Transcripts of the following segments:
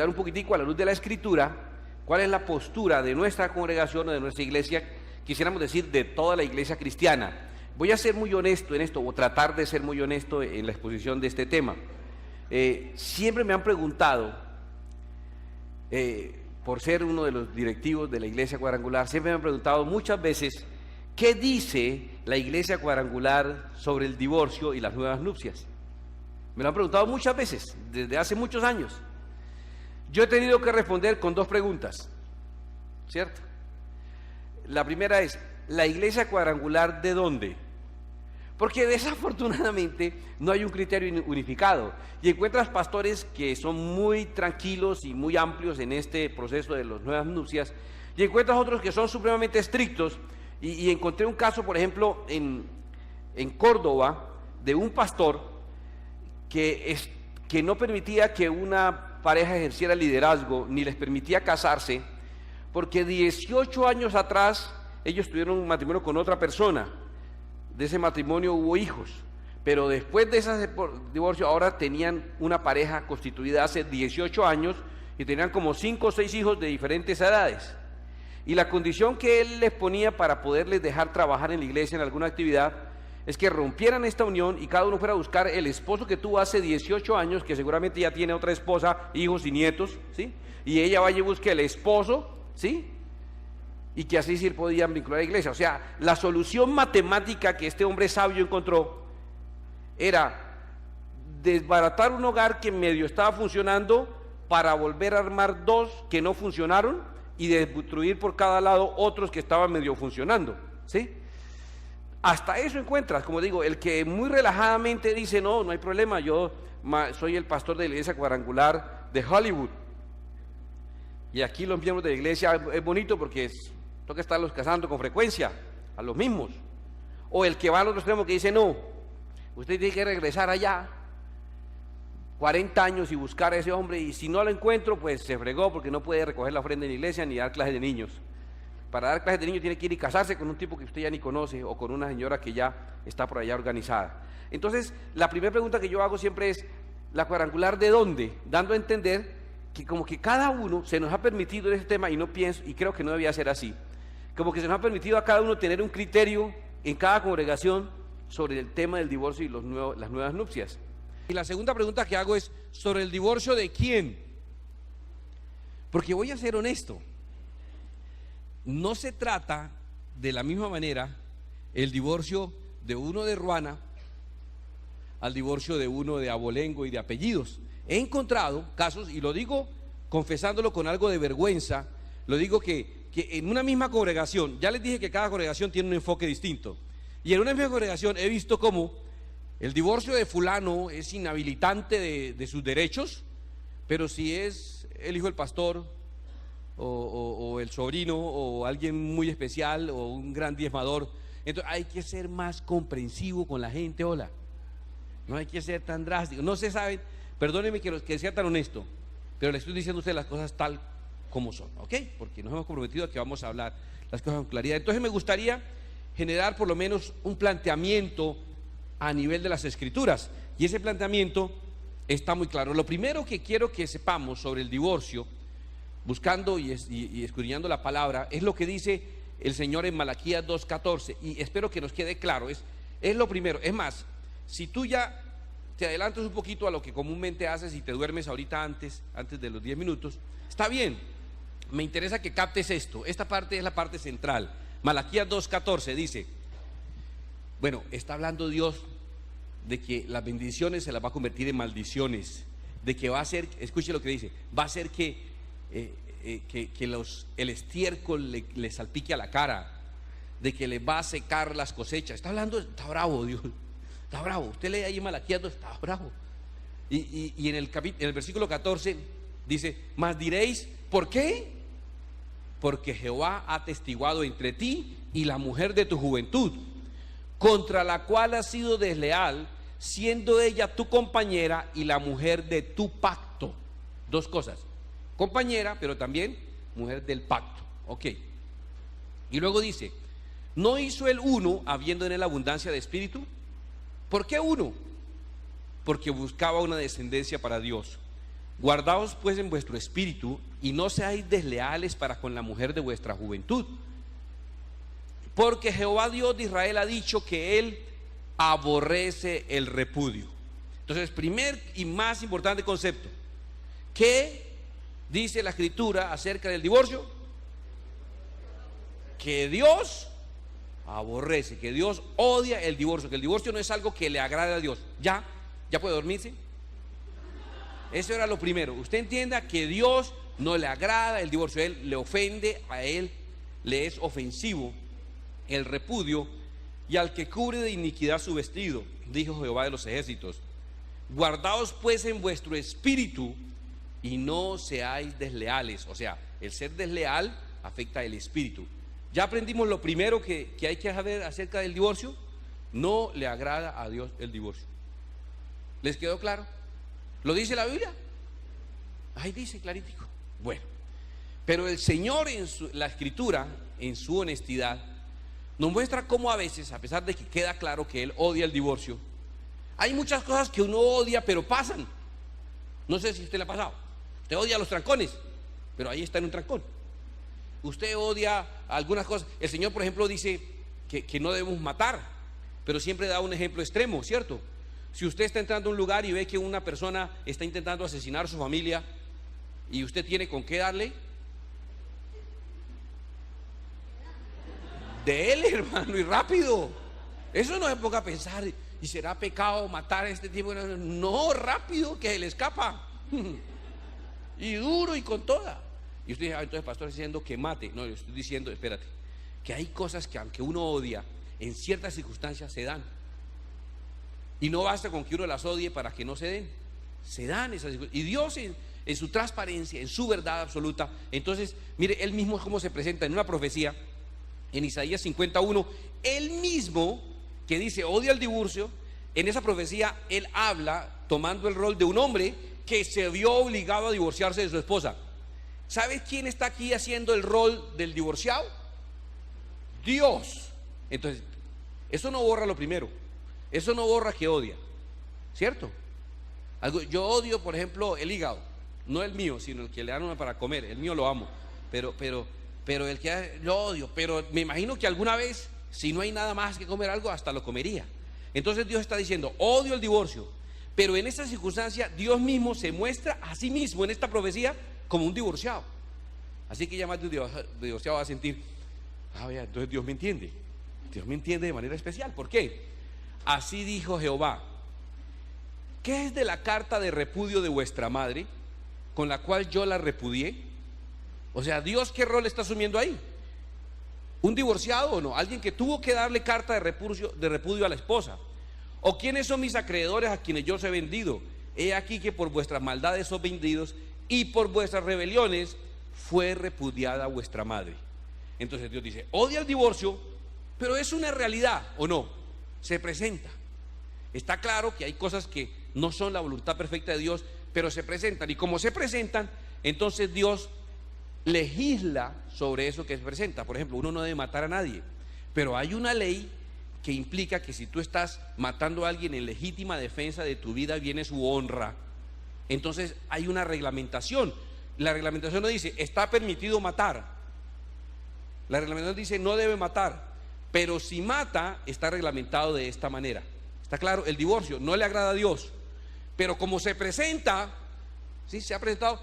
estudiar un poquitico a la luz de la Escritura cuál es la postura de nuestra congregación o de nuestra iglesia, quisiéramos decir de toda la iglesia cristiana. Voy a ser muy honesto en esto, o tratar de ser muy honesto en la exposición de este tema. Siempre me han preguntado, por ser uno de los directivos de la iglesia cuadrangular, siempre me han preguntado muchas veces, ¿qué dice la iglesia cuadrangular sobre el divorcio y las nuevas nupcias? Me lo han preguntado muchas veces, desde hace muchos años. Yo he tenido que responder con dos preguntas, ¿cierto? La primera es, ¿la iglesia cuadrangular de dónde? Porque desafortunadamente no hay un criterio unificado y encuentras pastores que son muy tranquilos y muy amplios en este proceso de las nuevas nupcias y encuentras otros que son supremamente estrictos y encontré un caso, por ejemplo, en Córdoba, de un pastor que no permitía que una pareja ejerciera liderazgo ni les permitía casarse porque 18 años atrás ellos tuvieron un matrimonio con otra persona. De ese matrimonio hubo hijos, pero después de ese divorcio ahora tenían una pareja constituida hace 18 años y tenían como 5 o 6 hijos de diferentes edades. Y la condición que él les ponía para poderles dejar trabajar en la iglesia en alguna actividad es que rompieran esta unión y cada uno fuera a buscar el esposo que tuvo hace 18 años, que seguramente ya tiene otra esposa, hijos y nietos, ¿sí? Y ella vaya y busque el esposo, ¿sí? Y que así sí podían vincular a la iglesia. O sea, la solución matemática que este hombre sabio encontró era desbaratar un hogar que medio estaba funcionando para volver a armar dos que no funcionaron y destruir por cada lado otros que estaban medio funcionando, ¿sí? Hasta eso encuentras, como digo, el que muy relajadamente dice, no hay problema, yo soy el pastor de la iglesia cuadrangular de Hollywood. Y aquí los miembros de la iglesia es bonito porque toca estarlos casando con frecuencia, a los mismos. O el que va al otro extremo que dice, no, usted tiene que regresar allá 40 años y buscar a ese hombre, y si no lo encuentro, pues se fregó porque no puede recoger la ofrenda en la iglesia ni dar clases de niños. Para dar clases de niños tiene que ir y casarse con un tipo que usted ya ni conoce o con una señora que ya está por allá organizada. Entonces, la primera pregunta que yo hago siempre es, ¿la cuadrangular de dónde? Dando a entender que como que cada uno se nos ha permitido en ese tema, y no pienso, y creo que no debía ser así, como que se nos ha permitido a cada uno tener un criterio en cada congregación sobre el tema del divorcio y las nuevas nupcias. Y la segunda pregunta que hago es, ¿sobre el divorcio de quién? Porque voy a ser honesto, no se trata de la misma manera el divorcio de uno de Ruana al divorcio de uno de abolengo y de apellidos. He encontrado casos, y lo digo confesándolo con algo de vergüenza, lo digo que en una misma congregación, ya les dije que cada congregación tiene un enfoque distinto, y en una misma congregación he visto cómo el divorcio de fulano es inhabilitante de sus derechos, pero si es el hijo del pastor o el sobrino o alguien muy especial o un gran diezmador, entonces hay que ser más comprensivo con la gente, hola, no hay que ser tan drástico, no se saben. Perdónenme que sea tan honesto, pero le estoy diciendo a usted las cosas tal como son, ¿ok? Porque nos hemos comprometido a que vamos a hablar las cosas con claridad. Entonces me gustaría generar por lo menos un planteamiento a nivel de las Escrituras, y ese planteamiento está muy claro. Lo primero que quiero que sepamos sobre el divorcio, buscando y escudriñando la palabra, es lo que dice el Señor en Malaquías 2:14, y espero que nos quede claro, es lo primero. Es más, si tú ya te adelantas un poquito a lo que comúnmente haces y te duermes ahorita antes de los 10 minutos, está bien, me interesa que captes esto. Esta parte es la parte central. Malaquías 2:14 dice, bueno, está hablando Dios de que las bendiciones se las va a convertir en maldiciones, de que va a ser, escuche lo que dice, va a ser que el estiércol le salpique a la cara, de que le va a secar las cosechas. Está hablando, está bravo Dios. Está bravo, usted lee ahí Malaquías 2, está bravo. Y en el versículo 14 dice, mas diréis, ¿por qué? Porque Jehová ha atestiguado entre ti y la mujer de tu juventud, contra la cual has sido desleal, siendo ella tu compañera y la mujer de tu pacto. Dos cosas, compañera, pero también mujer del pacto, ok. Y luego dice, ¿no hizo el uno habiendo en él abundancia de espíritu? ¿Por qué uno? Porque buscaba una descendencia para Dios. Guardaos pues en vuestro espíritu y no seáis desleales para con la mujer de vuestra juventud, porque Jehová Dios de Israel ha dicho que Él aborrece el repudio. Entonces, primer y más importante concepto, ¿qué dice la Escritura acerca del divorcio? Que Dios aborrece, que Dios odia el divorcio, que el divorcio no es algo que le agrade a Dios. ¿Ya puede dormirse? Eso era lo primero. Usted entienda que Dios no le agrada el divorcio, a Él le ofende, a Él le es ofensivo el repudio, y al que cubre de iniquidad su vestido, dijo Jehová de los ejércitos. Guardaos pues en vuestro espíritu y no seáis desleales. O sea, el ser desleal afecta el espíritu. Ya aprendimos lo primero que hay que saber acerca del divorcio. No le agrada a Dios el divorcio. ¿Les quedó claro? ¿Lo dice la Biblia? Ahí dice clarítico. Bueno, pero el Señor en la Escritura, en su honestidad, nos muestra cómo a veces, a pesar de que queda claro que Él odia el divorcio, hay muchas cosas que uno odia pero pasan. No sé si a usted le ha pasado. Usted odia los trancones, pero ahí está en un trancón. Usted odia algunas cosas. El Señor, por ejemplo, dice que no debemos matar, pero siempre da un ejemplo extremo, ¿cierto? Si usted está entrando a un lugar y ve que una persona está intentando asesinar a su familia y usted tiene con qué darle, de él, hermano, y rápido. Eso no se ponga a pensar, ¿y será pecado matar a este tipo? No, rápido, que se le escapa. Y duro y con toda. Y usted dice, entonces pastor está diciendo que mate. No, yo estoy diciendo, espérate, que hay cosas que aunque uno odia, en ciertas circunstancias se dan. Y no basta con que uno las odie para que no se den. Se dan esas circunstancias. Y Dios en su transparencia, en su verdad absoluta. Entonces, mire, Él mismo cómo se presenta en una profecía. En Isaías 51, Él mismo que dice odia el divorcio, en esa profecía Él habla tomando el rol de un hombre que se vio obligado a divorciarse de su esposa. ¿Sabes quién está aquí haciendo el rol del divorciado? Dios. Entonces, eso no borra lo primero. Eso no borra que odia, ¿cierto? Yo odio, por ejemplo, el hígado. No el mío, sino el que le dan uno para comer. El mío lo amo, pero el que lo odio. Pero me imagino que alguna vez, si no hay nada más que comer algo, hasta lo comería. Entonces Dios está diciendo, odio el divorcio. Pero en esta circunstancia Dios mismo se muestra a sí mismo en esta profecía como un divorciado. Así que ya más de un divorciado va a sentir, vaya, entonces Dios me entiende. Dios me entiende de manera especial. ¿Por qué? Así dijo Jehová: ¿qué es de la carta de repudio de vuestra madre, con la cual yo la repudié? O sea, Dios, ¿qué rol está asumiendo ahí? ¿Un divorciado o no? Alguien que tuvo que darle carta de repudio a la esposa. ¿O quiénes son mis acreedores a quienes yo os he vendido? He aquí que por vuestras maldades son vendidos, y por vuestras rebeliones fue repudiada vuestra madre. Entonces Dios dice, odia el divorcio, pero es una realidad, ¿o no? Se presenta. Está claro que hay cosas que no son la voluntad perfecta de Dios, pero se presentan, y como se presentan, entonces Dios legisla sobre eso que se presenta. Por ejemplo, uno no debe matar a nadie, pero hay una ley que implica que si tú estás matando a alguien en legítima defensa de tu vida, viene su honra. Entonces hay una reglamentación. La reglamentación no dice está permitido matar, la reglamentación dice no debe matar, pero si mata está reglamentado de esta manera. Está claro, el divorcio no le agrada a Dios, pero como se presenta, ¿sí? Se ha presentado.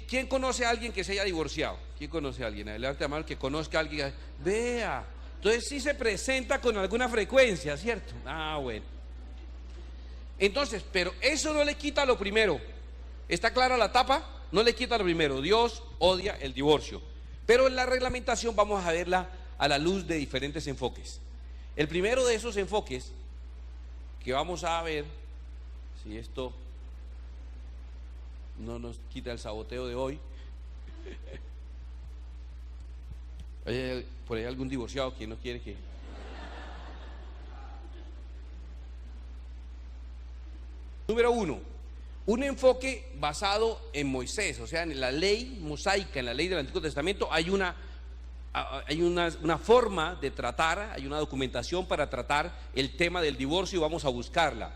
¿Quién conoce a alguien que se haya divorciado? ¿Quién conoce a alguien? Levante la mano que conozca a alguien. Vea, entonces sí se presenta con alguna frecuencia, ¿cierto? Ah, bueno. Entonces, pero eso no le quita lo primero. ¿Está clara la tapa? No le quita lo primero. Dios odia el divorcio, pero en la reglamentación vamos a verla a la luz de diferentes enfoques. El primero de esos enfoques que vamos a ver, si esto no nos quita el saboteo de hoy. ¿Hay por ahí algún divorciado que no quiere que? Número uno, un enfoque basado en Moisés, o sea, en la ley mosaica, en la ley del Antiguo Testamento. Hay una forma de tratar, hay una documentación para tratar el tema del divorcio y vamos a buscarla.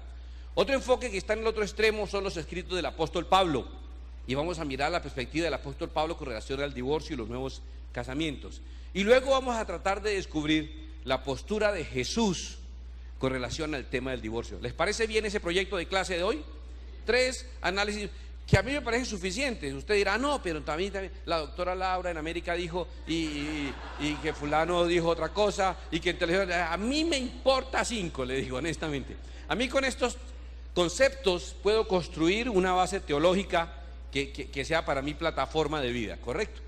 Otro enfoque que está en el otro extremo son los escritos del apóstol Pablo. Y vamos a mirar la perspectiva del apóstol Pablo con relación al divorcio y los nuevos casamientos. Y luego vamos a tratar de descubrir la postura de Jesús con relación al tema del divorcio. ¿Les parece bien ese proyecto de clase de hoy? 3 análisis que a mí me parecen suficientes. Usted dirá, no, pero también la doctora Laura en América dijo y que fulano dijo otra cosa y que en televisión. A mí me importa 5, le digo honestamente. A mí con estos conceptos puedo construir una base teológica que sea para mí plataforma de vida, ¿correcto?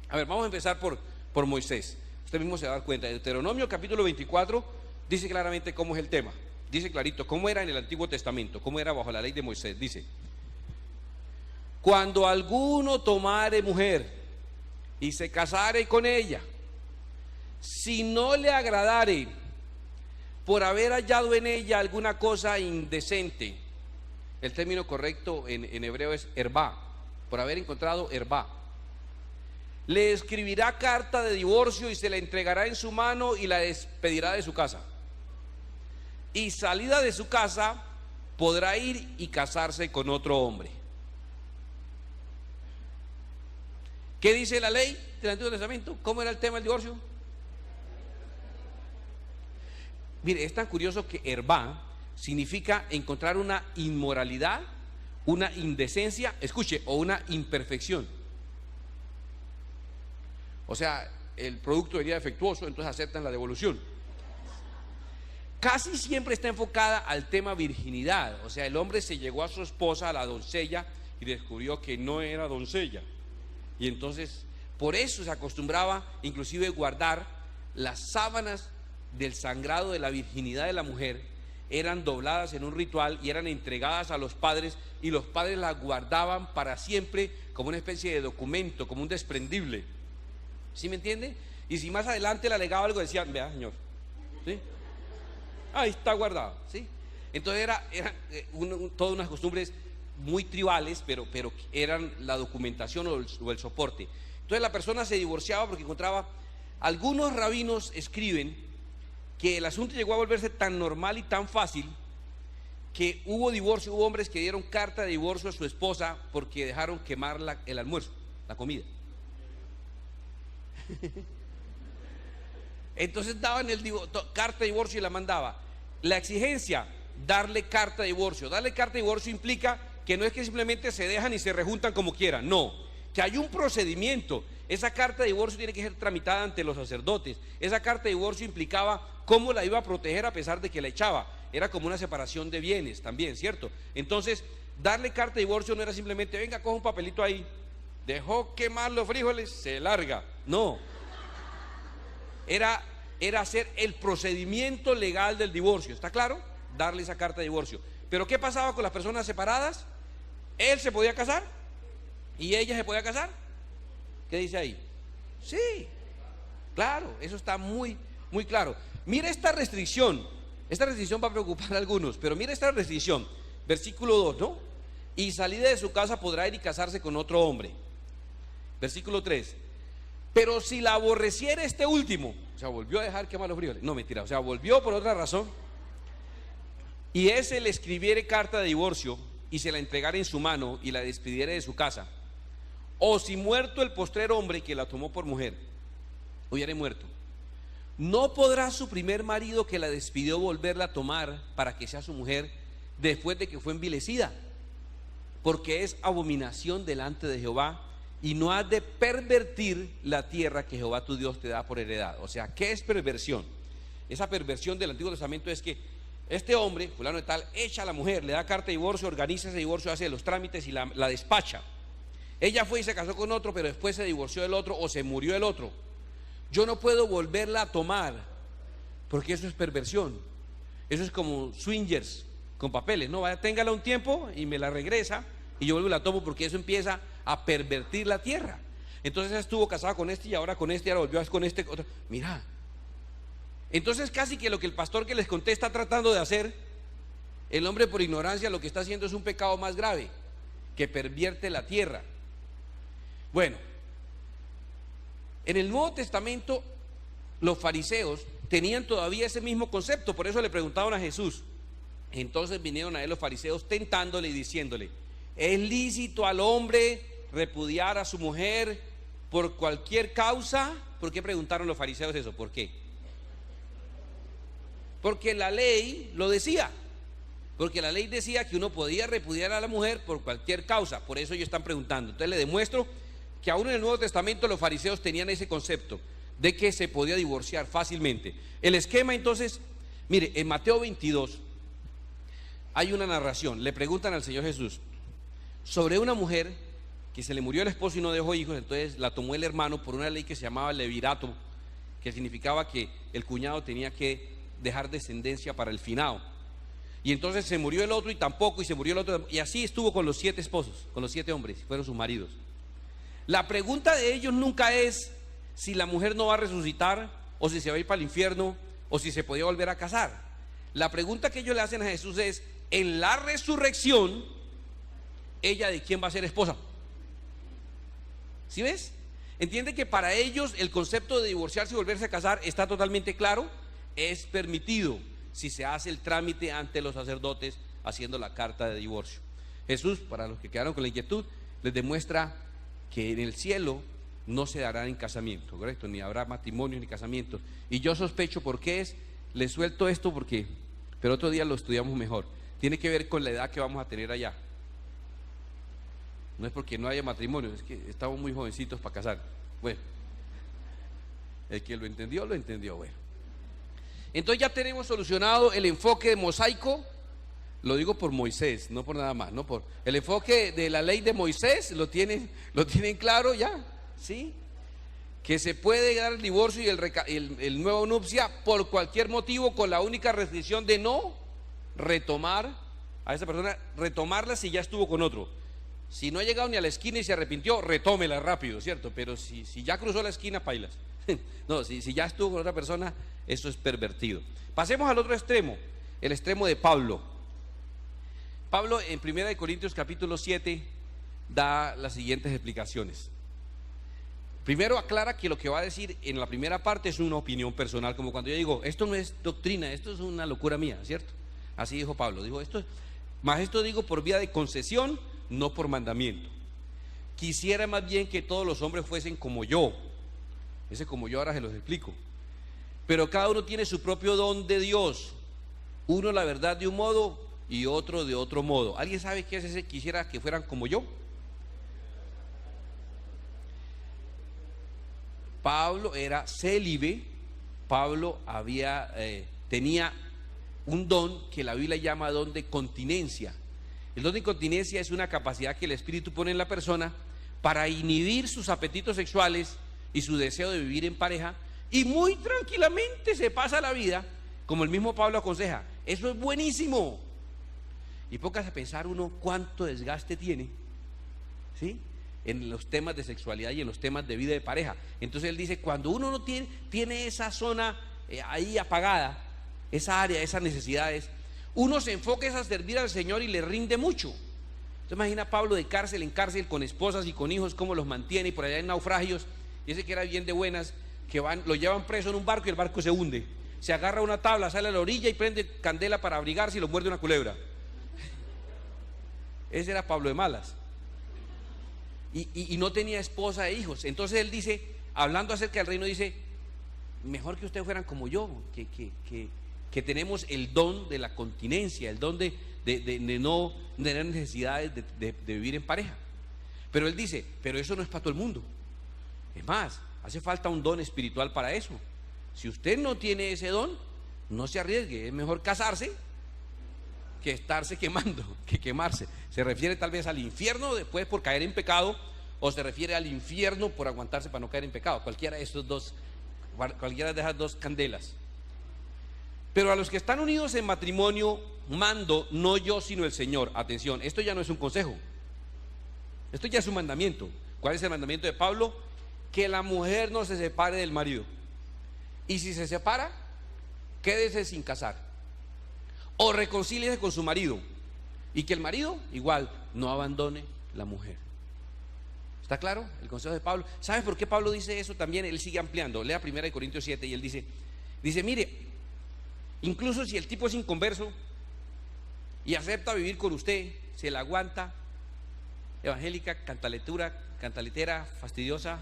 A ver, vamos a empezar por Moisés. Usted mismo se va a dar cuenta. Deuteronomio capítulo 24 dice claramente cómo es el tema. Dice clarito cómo era en el Antiguo Testamento, cómo era bajo la ley de Moisés. Dice: cuando alguno tomare mujer y se casare con ella, si no le agradare por haber hallado en ella alguna cosa indecente, el término correcto en hebreo es herbá, por haber encontrado herbá, le escribirá carta de divorcio y se la entregará en su mano y la despedirá de su casa. Y salida de su casa podrá ir y casarse con otro hombre. ¿Qué dice la ley del Antiguo Testamento? ¿Cómo era el tema del divorcio? Mire, es tan curioso que herbá significa encontrar una inmoralidad, una indecencia, escuche, o una imperfección. O sea, el producto sería defectuoso, entonces aceptan la devolución. Casi siempre está enfocada al tema virginidad. O sea, el hombre se llegó a su esposa, a la doncella, y descubrió que no era doncella. Y entonces, por eso se acostumbraba inclusive guardar las sábanas del sangrado de la virginidad de la mujer, eran dobladas en un ritual y eran entregadas a los padres, y los padres las guardaban para siempre como una especie de documento, como un desprendible. ¿Sí me entiende? Y si más adelante le alegaba algo, decían, vea, señor, ¿sí? Ahí está guardado, ¿sí? Entonces eran todas unas costumbres muy tribales, pero eran la documentación o el soporte. Entonces la persona se divorciaba porque encontraba, algunos rabinos escriben que el asunto llegó a volverse tan normal y tan fácil que hubo divorcio, hubo hombres que dieron carta de divorcio a su esposa porque dejaron quemar el almuerzo, la comida. Entonces daban carta de divorcio y la mandaba. La exigencia, darle carta de divorcio. Darle carta de divorcio implica que no es que simplemente se dejan y se rejuntan como quieran, no, que hay un procedimiento. Esa carta de divorcio tiene que ser tramitada ante los sacerdotes. Esa carta de divorcio implicaba cómo la iba a proteger a pesar de que la echaba. Era como una separación de bienes también, ¿cierto? Entonces, darle carta de divorcio no era simplemente, venga, coja un papelito ahí, dejó quemar los frijoles, se larga. No, era hacer el procedimiento legal del divorcio, ¿está claro? Darle esa carta de divorcio. Pero ¿qué pasaba con las personas separadas? Él se podía casar y ella se podía casar. ¿Qué dice ahí? Sí, claro, eso está muy, muy claro. Mira esta restricción va a preocupar a algunos, pero mira esta restricción, versículo 2, ¿no? Y salida de su casa podrá ir y casarse con otro hombre. Versículo 3. Pero si la aborreciera este último, o sea, volvió a dejar quemar los frijoles, no, mentira, o sea, volvió por otra razón, y ese le escribiere carta de divorcio y se la entregara en su mano y la despidiera de su casa, o si muerto el postrer hombre que la tomó por mujer, hubiere muerto, no podrá su primer marido que la despidió volverla a tomar para que sea su mujer después de que fue envilecida, porque es abominación delante de Jehová, y no has de pervertir la tierra que Jehová tu Dios te da por heredad. O sea, ¿qué es perversión? Esa perversión del Antiguo Testamento es que este hombre, fulano de tal, echa a la mujer, le da carta de divorcio, organiza ese divorcio, hace los trámites y la despacha. Ella fue y se casó con otro, pero después se divorció del otro o se murió el otro. Yo no puedo volverla a tomar, porque eso es perversión. Eso es como swingers con papeles, ¿no? Vaya, téngala un tiempo y me la regresa y yo vuelvo y la tomo, porque eso empieza a pervertir la tierra. Entonces ella estuvo casada con este y ahora con este, ahora volvió con este otro. Mira, entonces casi que lo que el pastor que les conté está tratando de hacer, el hombre por ignorancia lo que está haciendo es un pecado más grave, que pervierte la tierra. Bueno, en el Nuevo Testamento los fariseos tenían todavía ese mismo concepto, por eso le preguntaban a Jesús. Entonces vinieron a él los fariseos tentándole y diciéndole: ¿Es lícito al hombre repudiar a su mujer por cualquier causa? ¿Por qué preguntaron los fariseos eso? ¿Por qué? Porque la ley lo decía. Porque la ley decía que uno podía repudiar a la mujer por cualquier causa. Por eso ellos están preguntando. Entonces le demuestro que aún en el Nuevo Testamento los fariseos tenían ese concepto de que se podía divorciar fácilmente. El esquema entonces, mire, en Mateo 22 hay una narración. Le preguntan al Señor Jesús sobre una mujer que se le murió el esposo y no dejó hijos. Entonces la tomó el hermano por una ley que se llamaba levirato, que significaba que el cuñado tenía que dejar descendencia para el finado. Y entonces se murió el otro y tampoco, y se murió el otro, y así estuvo con los 7 esposos, con los 7 hombres, fueron sus maridos. La pregunta de ellos nunca es si la mujer no va a resucitar, o si se va a ir para el infierno, o si se podía volver a casar. La pregunta que ellos le hacen a Jesús es: en la resurrección, ¿ella de quién va a ser esposa? ¿Sí ves? Entiende que para ellos el concepto de divorciarse y volverse a casar está totalmente claro. Es permitido si se hace el trámite ante los sacerdotes haciendo la carta de divorcio. Jesús, para los que quedaron con la inquietud, les demuestra que en el cielo no se dará en casamiento, ¿correcto? Ni habrá matrimonios ni casamientos. Y yo sospecho por qué es. Les suelto esto porque, pero otro día lo estudiamos mejor. Tiene que ver con la edad que vamos a tener allá. No es porque no haya matrimonio, es que estamos muy jovencitos para casar. Bueno, el que lo entendió, bueno. Entonces ya tenemos solucionado el enfoque de mosaico. Lo digo por Moisés, no por nada más, no por el enfoque de la ley de Moisés. Lo tienen claro ya, ¿sí? Que se puede dar el divorcio y el nuevo nupcia por cualquier motivo, con la única restricción de no retomar a esa persona, retomarla si ya estuvo con otro. Si no ha llegado ni a la esquina y se arrepintió, retómela rápido, ¿cierto? Pero si ya cruzó la esquina, pailas. No, si ya estuvo con otra persona, eso es pervertido. Pasemos al otro extremo, el extremo de Pablo. Pablo en 1 Corintios capítulo 7 da las siguientes explicaciones. Primero aclara que lo que va a decir en la primera parte es una opinión personal, como cuando yo digo, esto no es doctrina, esto es una locura mía, ¿cierto? Así dijo Pablo, dijo esto digo por vía de concesión, no por mandamiento. Quisiera más bien que todos los hombres fuesen como yo. Ese como yo ahora se los explico. Pero cada uno tiene su propio don de Dios. Uno la verdad de un modo y otro de otro modo. ¿Alguien sabe qué es ese quisiera que fueran como yo? Pablo era célibe. Pablo tenía un don que la Biblia llama don de continencia. El don de incontinencia es una capacidad que el Espíritu pone en la persona para inhibir sus apetitos sexuales y su deseo de vivir en pareja, y muy tranquilamente se pasa la vida, como el mismo Pablo aconseja. Eso es buenísimo. Y póngase a pensar uno cuánto desgaste tiene, ¿sí?, en los temas de sexualidad y en los temas de vida de pareja. Entonces él dice, cuando uno no tiene esa zona ahí apagada, esa área, esas necesidades, uno se enfoca a servir al Señor y le rinde mucho. Usted imagina a Pablo de cárcel en cárcel, con esposas y con hijos, cómo los mantiene, y por allá en naufragios. Y ese que era bien de buenas, que lo llevan preso en un barco y el barco se hunde. Se agarra una tabla, sale a la orilla y prende candela para abrigarse y lo muerde una culebra. Ese era Pablo de malas. Y no tenía esposa e hijos. Entonces él dice, hablando acerca del reino, dice, mejor que ustedes fueran como yo, que tenemos el don de la continencia, el don de no tener necesidades de vivir en pareja. Pero él dice, pero eso no es para todo el mundo. Es más, hace falta un don espiritual para eso. Si usted no tiene ese don, no se arriesgue. Es mejor casarse que estarse quemando, que quemarse. Se refiere tal vez al infierno después por caer en pecado, o se refiere al infierno por aguantarse para no caer en pecado. Cualquiera de esas dos candelas. Pero a los que están unidos en matrimonio, mando no yo sino el Señor. Atención, esto ya no es un consejo, esto ya es un mandamiento. ¿Cuál es el mandamiento de Pablo? Que la mujer no se separe del marido, y si se separa, quédese sin casar, o reconcíliese con su marido, y que el marido igual no abandone la mujer. ¿Está claro el consejo de Pablo? ¿Sabes por qué Pablo dice eso también? Él sigue ampliando. Lea 1 Corintios 7 y él dice, mire, incluso si el tipo es inconverso y acepta vivir con usted, se la aguanta, evangélica, cantaletera, fastidiosa,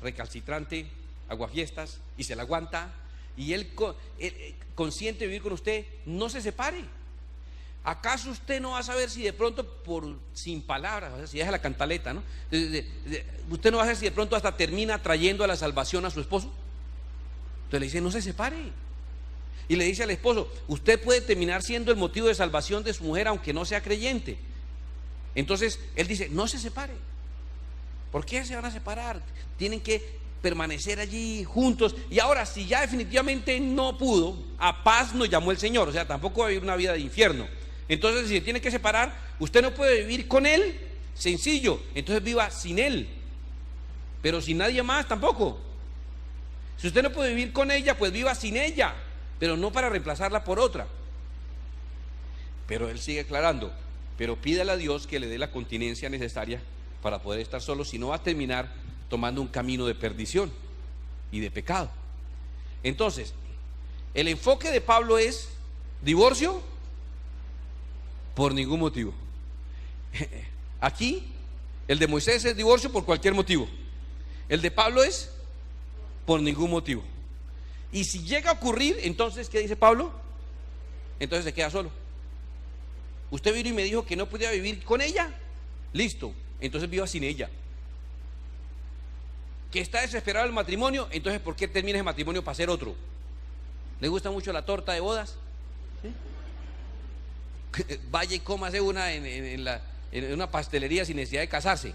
recalcitrante, aguafiestas, y se la aguanta, y él consciente de vivir con usted, no se separe. ¿Acaso usted no va a saber si de pronto sin palabras, o sea, si deja la cantaleta, ¿no? Usted no va a saber si de pronto hasta termina trayendo a la salvación a su esposo? Entonces le dice, no se separe. Y le dice al esposo, usted puede terminar siendo el motivo de salvación de su mujer aunque no sea creyente. Entonces él dice, no se separe. ¿Por qué se van a separar? Tienen que permanecer allí juntos. Y ahora, si ya definitivamente no pudo, a paz nos llamó el Señor. O sea, tampoco va a vivir una vida de infierno. Entonces, si se tiene que separar, usted no puede vivir con él, sencillo. Entonces viva sin él, pero sin nadie más tampoco. Si usted no puede vivir con ella, pues viva sin ella, pero no para reemplazarla por otra. Pero él sigue aclarando, pero pídale a Dios que le dé la continencia necesaria para poder estar solo, si no va a terminar tomando un camino de perdición y de pecado. Entonces, el enfoque de Pablo es divorcio por ningún motivo. Aquí, el de Moisés es divorcio por cualquier motivo. El de Pablo es por ningún motivo. Y si llega a ocurrir, entonces, ¿qué dice Pablo? Entonces se queda solo. Usted vino y me dijo que no podía vivir con ella. Listo, entonces viva sin ella. Que está desesperado el matrimonio, entonces ¿por qué termina ese matrimonio para hacer otro? ¿Le gusta mucho la torta de bodas? ¿Sí? Vaya y cómase una en una pastelería sin necesidad de casarse.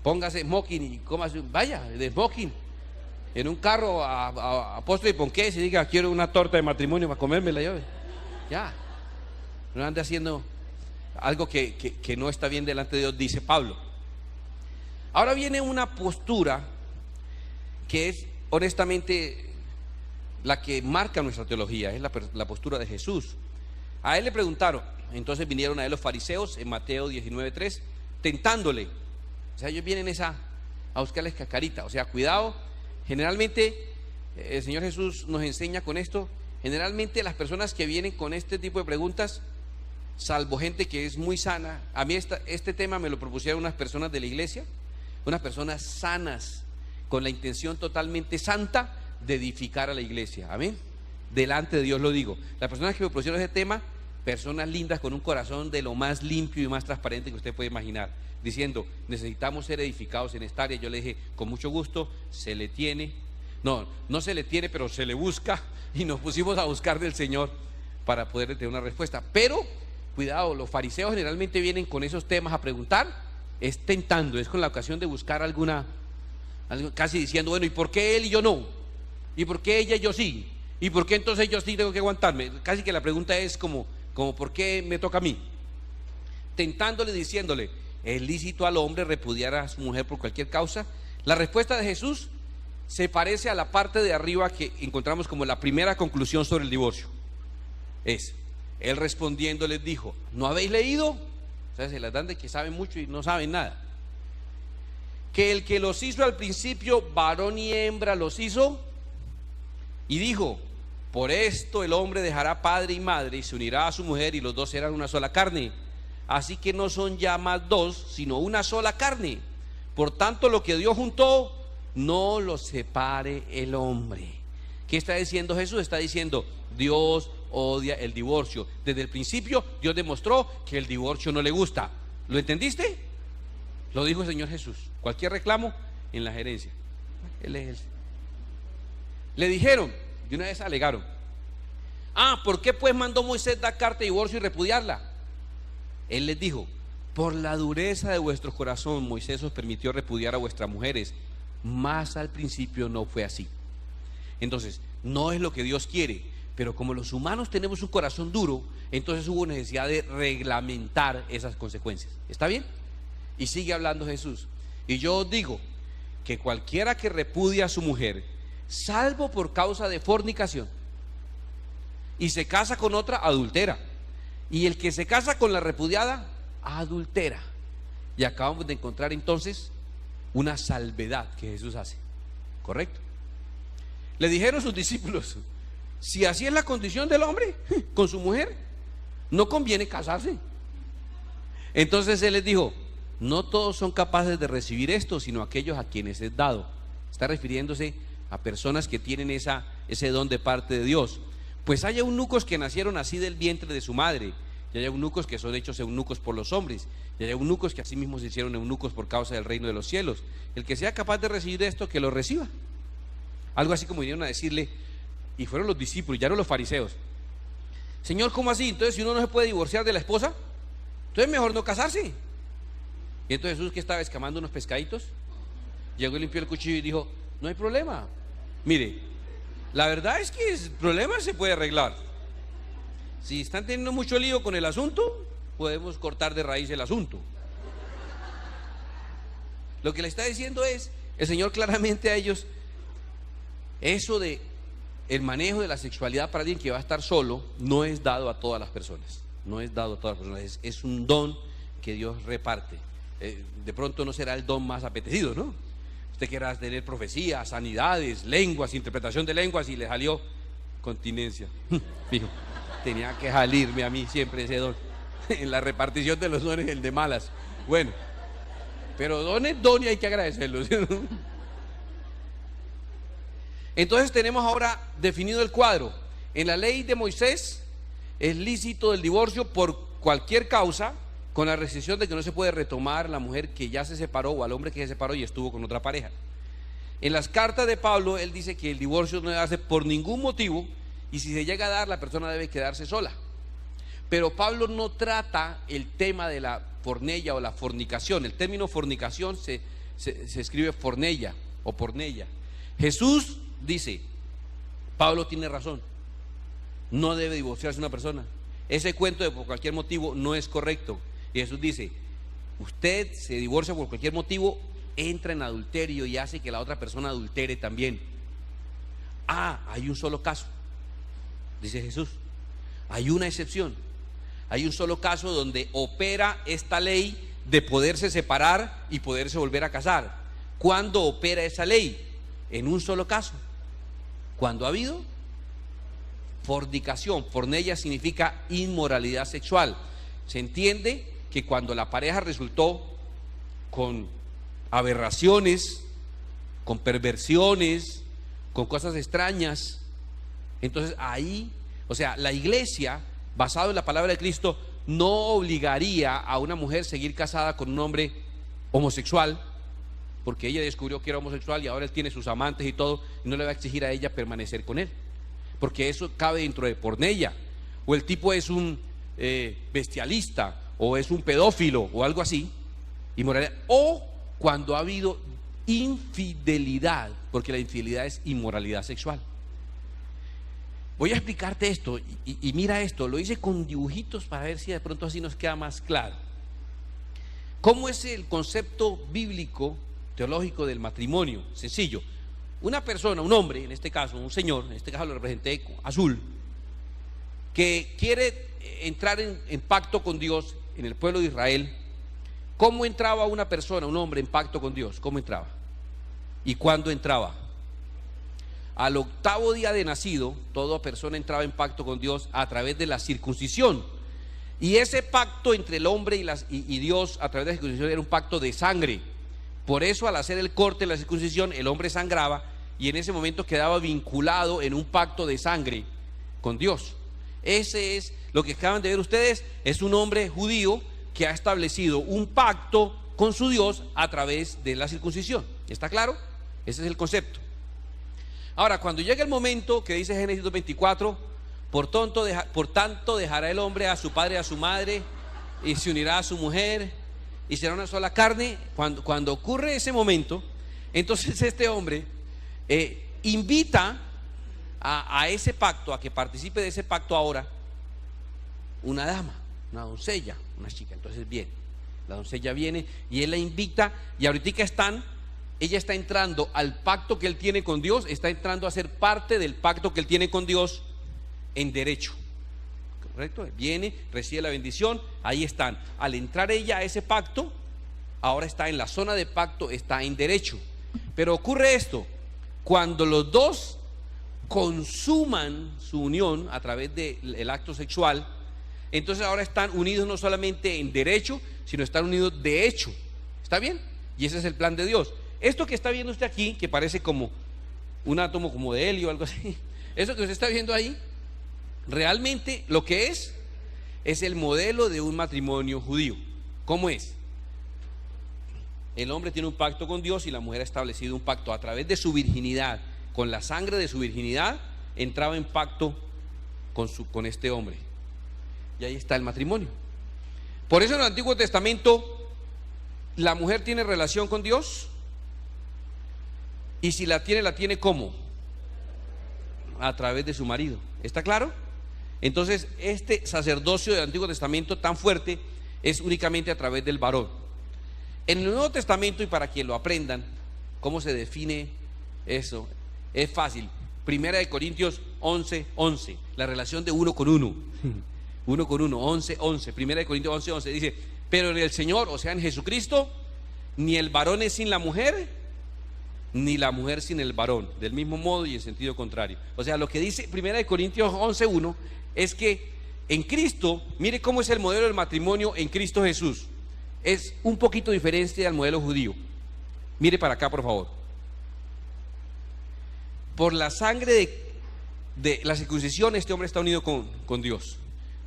Póngase smoking y cómase, vaya, de smoking, en un carro a Apóstol y Ponqués y diga, quiero una torta de matrimonio para comérmela yo. Ya, no ande haciendo algo que no está bien delante de Dios, dice Pablo. Ahora viene una postura que es honestamente la que marca nuestra teología, es la postura de Jesús. A él le preguntaron, entonces vinieron a él los fariseos en Mateo 19:3, tentándole. O sea, ellos vienen a buscarles cacarita. O sea, cuidado. Generalmente el Señor Jesús nos enseña con esto. Generalmente las personas que vienen con este tipo de preguntas, salvo gente que es muy sana, a mí este tema me lo propusieron unas personas de la iglesia, unas personas sanas, con la intención totalmente santa de edificar a la iglesia. Amén. Delante de Dios lo digo. Las personas que me propusieron ese tema, personas lindas con un corazón de lo más limpio y más transparente que usted puede imaginar, diciendo, necesitamos ser edificados en esta área. Yo le dije, con mucho gusto, se le tiene. No se le tiene, pero se le busca. Y nos pusimos a buscar del Señor para poder tener una respuesta. Pero, cuidado, los fariseos generalmente vienen con esos temas a preguntar, es tentando, es con la ocasión de buscar algo, casi diciendo, bueno, ¿y por qué él y yo no? ¿Y por qué ella y yo sí? ¿Y por qué entonces yo sí tengo que aguantarme? Casi que la pregunta es como ¿por qué me toca a mí? Tentándole, diciéndole, ¿es lícito al hombre repudiar a su mujer por cualquier causa? La respuesta de Jesús se parece a la parte de arriba que encontramos como la primera conclusión sobre el divorcio. Él respondiendo les dijo, ¿no habéis leído? O sea, se las dan de que saben mucho y no saben nada. Que el que los hizo al principio, varón y hembra los hizo, y dijo, por esto el hombre dejará padre y madre y se unirá a su mujer y los dos serán una sola carne. Así que no son ya más dos, sino una sola carne. Por tanto, lo que Dios juntó, no lo separe el hombre. ¿Qué está diciendo Jesús? Está diciendo, Dios odia el divorcio. Desde el principio Dios demostró que el divorcio no le gusta. ¿Lo entendiste? Lo dijo el Señor Jesús. Cualquier reclamo en la gerencia. Él es él. Le dijeron, de una vez alegaron, ¿por qué pues mandó Moisés dar carta de divorcio y repudiarla? Él les dijo, por la dureza de vuestro corazón Moisés os permitió repudiar a vuestras mujeres, mas al principio no fue así. Entonces, no es lo que Dios quiere, pero como los humanos tenemos un corazón duro, entonces hubo necesidad de reglamentar esas consecuencias. ¿Está bien? Y sigue hablando Jesús. Y yo os digo que cualquiera que repudia a su mujer, salvo por causa de fornicación, y se casa con otra, adultera. Y el que se casa con la repudiada, adultera. Y acabamos de encontrar entonces una salvedad que Jesús hace. ¿Correcto? Le dijeron sus discípulos, si así es la condición del hombre con su mujer, no conviene casarse. Entonces él les dijo, no todos son capaces de recibir esto, sino aquellos a quienes es dado. Está refiriéndose a personas que tienen ese don de parte de Dios. Pues hay eunucos que nacieron así del vientre de su madre, y hay eunucos que son hechos eunucos por los hombres, y hay eunucos que así mismos se hicieron eunucos por causa del reino de los cielos. El que sea capaz de recibir esto, que lo reciba. Algo así como vinieron a decirle, y fueron los discípulos, ya no los fariseos: Señor, ¿cómo así? Entonces, si uno no se puede divorciar de la esposa, entonces mejor no casarse. Y entonces Jesús, que estaba escamando unos pescaditos, llegó y limpió el cuchillo y dijo: no hay problema. Mire, la verdad es que el problema se puede arreglar. Si están teniendo mucho lío con el asunto, podemos cortar de raíz el asunto. Lo que le está diciendo es el Señor claramente a ellos: eso de el manejo de la sexualidad para alguien que va a estar solo no es dado a todas las personas. No es dado a todas las personas, es un don que Dios reparte. De pronto no será el don más apetecido, ¿no? Usted quiera tener profecías, sanidades, lenguas, interpretación de lenguas, y le salió continencia. Fijo, tenía que salirme a mí siempre ese don. En la repartición de los dones, el de malas. Bueno, pero don es don y hay que agradecerlo, ¿sí? Entonces tenemos ahora definido el cuadro. En la ley de Moisés es lícito el divorcio por cualquier causa, con la restricción de que no se puede retomar la mujer que ya se separó o al hombre que se separó y estuvo con otra pareja. En las cartas de Pablo, él dice que el divorcio no debe darse por ningún motivo, y si se llega a dar, la persona debe quedarse sola. Pero Pablo no trata el tema de la porneia o la fornicación. El término fornicación se escribe forneia o porneia. Jesús dice: Pablo tiene razón, no debe divorciarse una persona. Ese cuento de por cualquier motivo no es correcto. Y Jesús dice: usted se divorcia por cualquier motivo, entra en adulterio y hace que la otra persona adultere también. Hay un solo caso, dice Jesús. Hay una excepción. Hay un solo caso donde opera esta ley de poderse separar y poderse volver a casar. ¿Cuándo opera esa ley? En un solo caso: cuando ha habido fornicación. Porneia significa inmoralidad sexual. Se entiende que cuando la pareja resultó con aberraciones, con perversiones, con cosas extrañas, entonces ahí, o sea, la iglesia, basado en la palabra de Cristo, no obligaría a una mujer a seguir casada con un hombre homosexual, porque ella descubrió que era homosexual y ahora él tiene sus amantes y todo, y no le va a exigir a ella permanecer con él, porque eso cabe dentro de porneia. O el tipo es un bestialista, o es un pedófilo, o algo así, inmoralidad. O cuando ha habido infidelidad, porque la infidelidad es inmoralidad sexual. Voy a explicarte esto, y mira esto, lo hice con dibujitos para ver si de pronto así nos queda más claro. ¿Cómo es el concepto bíblico, teológico del matrimonio? Sencillo. Una persona, un hombre, en este caso, un señor, en este caso lo representé con azul, que quiere entrar en pacto con Dios en el pueblo de Israel. ¿Cómo entraba una persona, un hombre, en pacto con Dios? ¿Cómo entraba? ¿Y cuándo entraba? Al 8º día de nacido, toda persona entraba en pacto con Dios a través de la circuncisión. Y ese pacto entre el hombre y Dios a través de la circuncisión era un pacto de sangre. Por eso, al hacer el corte de la circuncisión, el hombre sangraba y en ese momento quedaba vinculado en un pacto de sangre con Dios. Ese es lo que acaban de ver ustedes. Es un hombre judío que ha establecido un pacto con su Dios a través de la circuncisión. ¿Está claro? Ese es el concepto. Ahora, cuando llega el momento que dice Génesis 2:24, por tanto dejará el hombre a su padre y a su madre, y se unirá a su mujer, y será una sola carne. Cuando ocurre ese momento, entonces este hombre invita a ese pacto, a que participe de ese pacto ahora, una dama, una doncella, una chica. Entonces bien, la doncella viene y él la invita, y ahorita ella está entrando al pacto que él tiene con Dios, está entrando a ser parte del pacto que él tiene con Dios en derecho. ¿Correcto? Viene, recibe la bendición, ahí están. Al entrar ella a ese pacto, ahora está en la zona de pacto, está en derecho. Pero ocurre esto: cuando los dos consuman su unión a través del acto sexual, entonces ahora están unidos no solamente en derecho, sino están unidos de hecho. ¿Está bien? Y ese es el plan de Dios. Esto que está viendo usted aquí, que parece como un átomo como de helio o algo así, eso que usted está viendo ahí, realmente lo que es el modelo de un matrimonio judío. ¿Cómo es? El hombre tiene un pacto con Dios y la mujer ha establecido un pacto a través de su virginidad. Con la sangre de su virginidad entraba en pacto con este hombre. Y ahí está el matrimonio. Por eso en el Antiguo Testamento la mujer tiene relación con Dios, y si la tiene ¿cómo? A través de su marido. ¿Está claro? Entonces este sacerdocio del Antiguo Testamento tan fuerte es únicamente a través del varón. En el Nuevo Testamento, y para que lo aprendan, ¿cómo se define eso? Es fácil. Primera de Corintios 11:11, la relación de uno con uno. Uno con uno, 11:11. Primera de Corintios 11:11 dice: pero en el Señor, o sea en Jesucristo, ni el varón es sin la mujer, ni la mujer sin el varón. Del mismo modo y en sentido contrario. O sea, lo que dice Primera de Corintios 11:1 es que en Cristo, mire cómo es el modelo del matrimonio en Cristo Jesús. Es un poquito diferente al modelo judío. Mire para acá, por favor. Por la sangre de la circuncisión, este hombre está unido con Dios.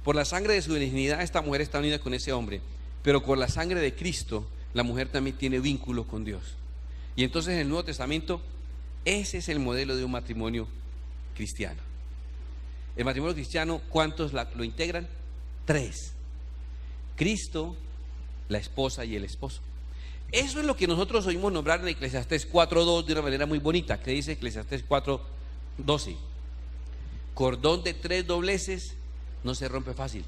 Por la sangre de su virginidad, esta mujer está unida con ese hombre. Pero con la sangre de Cristo, la mujer también tiene vínculo con Dios. Y entonces en el Nuevo Testamento, ese es el modelo de un matrimonio cristiano. El matrimonio cristiano, ¿cuántos lo integran? 3. Cristo, la esposa y el esposo. Eso es lo que nosotros oímos nombrar en Eclesiastés 4:2 de una manera muy bonita, que dice Eclesiastés 4:12: cordón de 3 dobleces no se rompe fácil.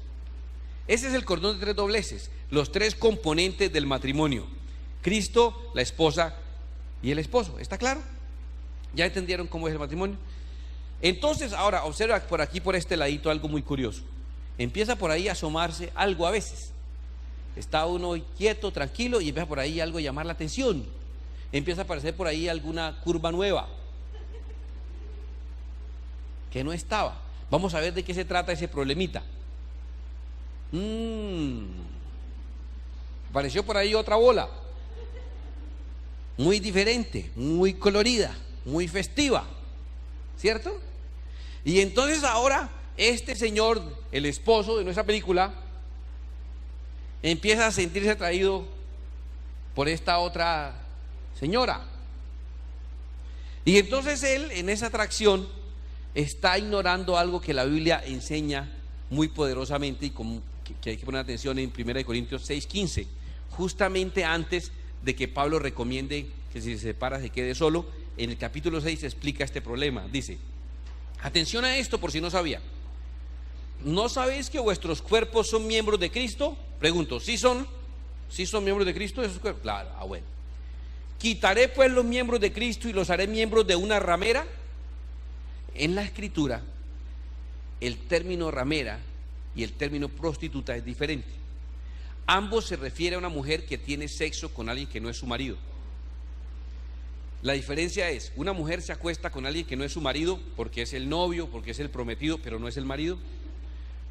Ese es el cordón de 3 dobleces, los 3 componentes del matrimonio: Cristo, la esposa y el esposo. ¿Está claro? ¿Ya entendieron cómo es el matrimonio? Entonces ahora observa por aquí, por este ladito, algo muy curioso. Empieza por ahí a asomarse algo a veces. Está uno quieto, tranquilo, y empieza por ahí algo a llamar la atención. Empieza a aparecer por ahí alguna curva nueva que no estaba. Vamos a ver de qué se trata ese problemita. Apareció por ahí otra bola, muy diferente, muy colorida, muy festiva, ¿cierto? Y entonces ahora este señor, el esposo de nuestra película, empieza a sentirse atraído por esta otra señora. Y entonces él, en esa atracción, está ignorando algo que la Biblia enseña muy poderosamente, y que hay que poner atención en 1 Corintios 6:15, justamente antes de que Pablo recomiende que si se separa se quede solo. En el capítulo 6 se explica este problema. Dice: atención a esto, por si no sabía. ¿No sabéis que vuestros cuerpos son miembros de Cristo? Pregunto, ¿sí son miembros de Cristo esos cuerpos? Claro, bueno. ¿Quitaré pues los miembros de Cristo y los haré miembros de una ramera? En la Escritura, el término ramera y el término prostituta es diferente. Ambos se refiere a una mujer que tiene sexo con alguien que no es su marido. La diferencia es: una mujer se acuesta con alguien que no es su marido porque es el novio, porque es el prometido, pero no es el marido,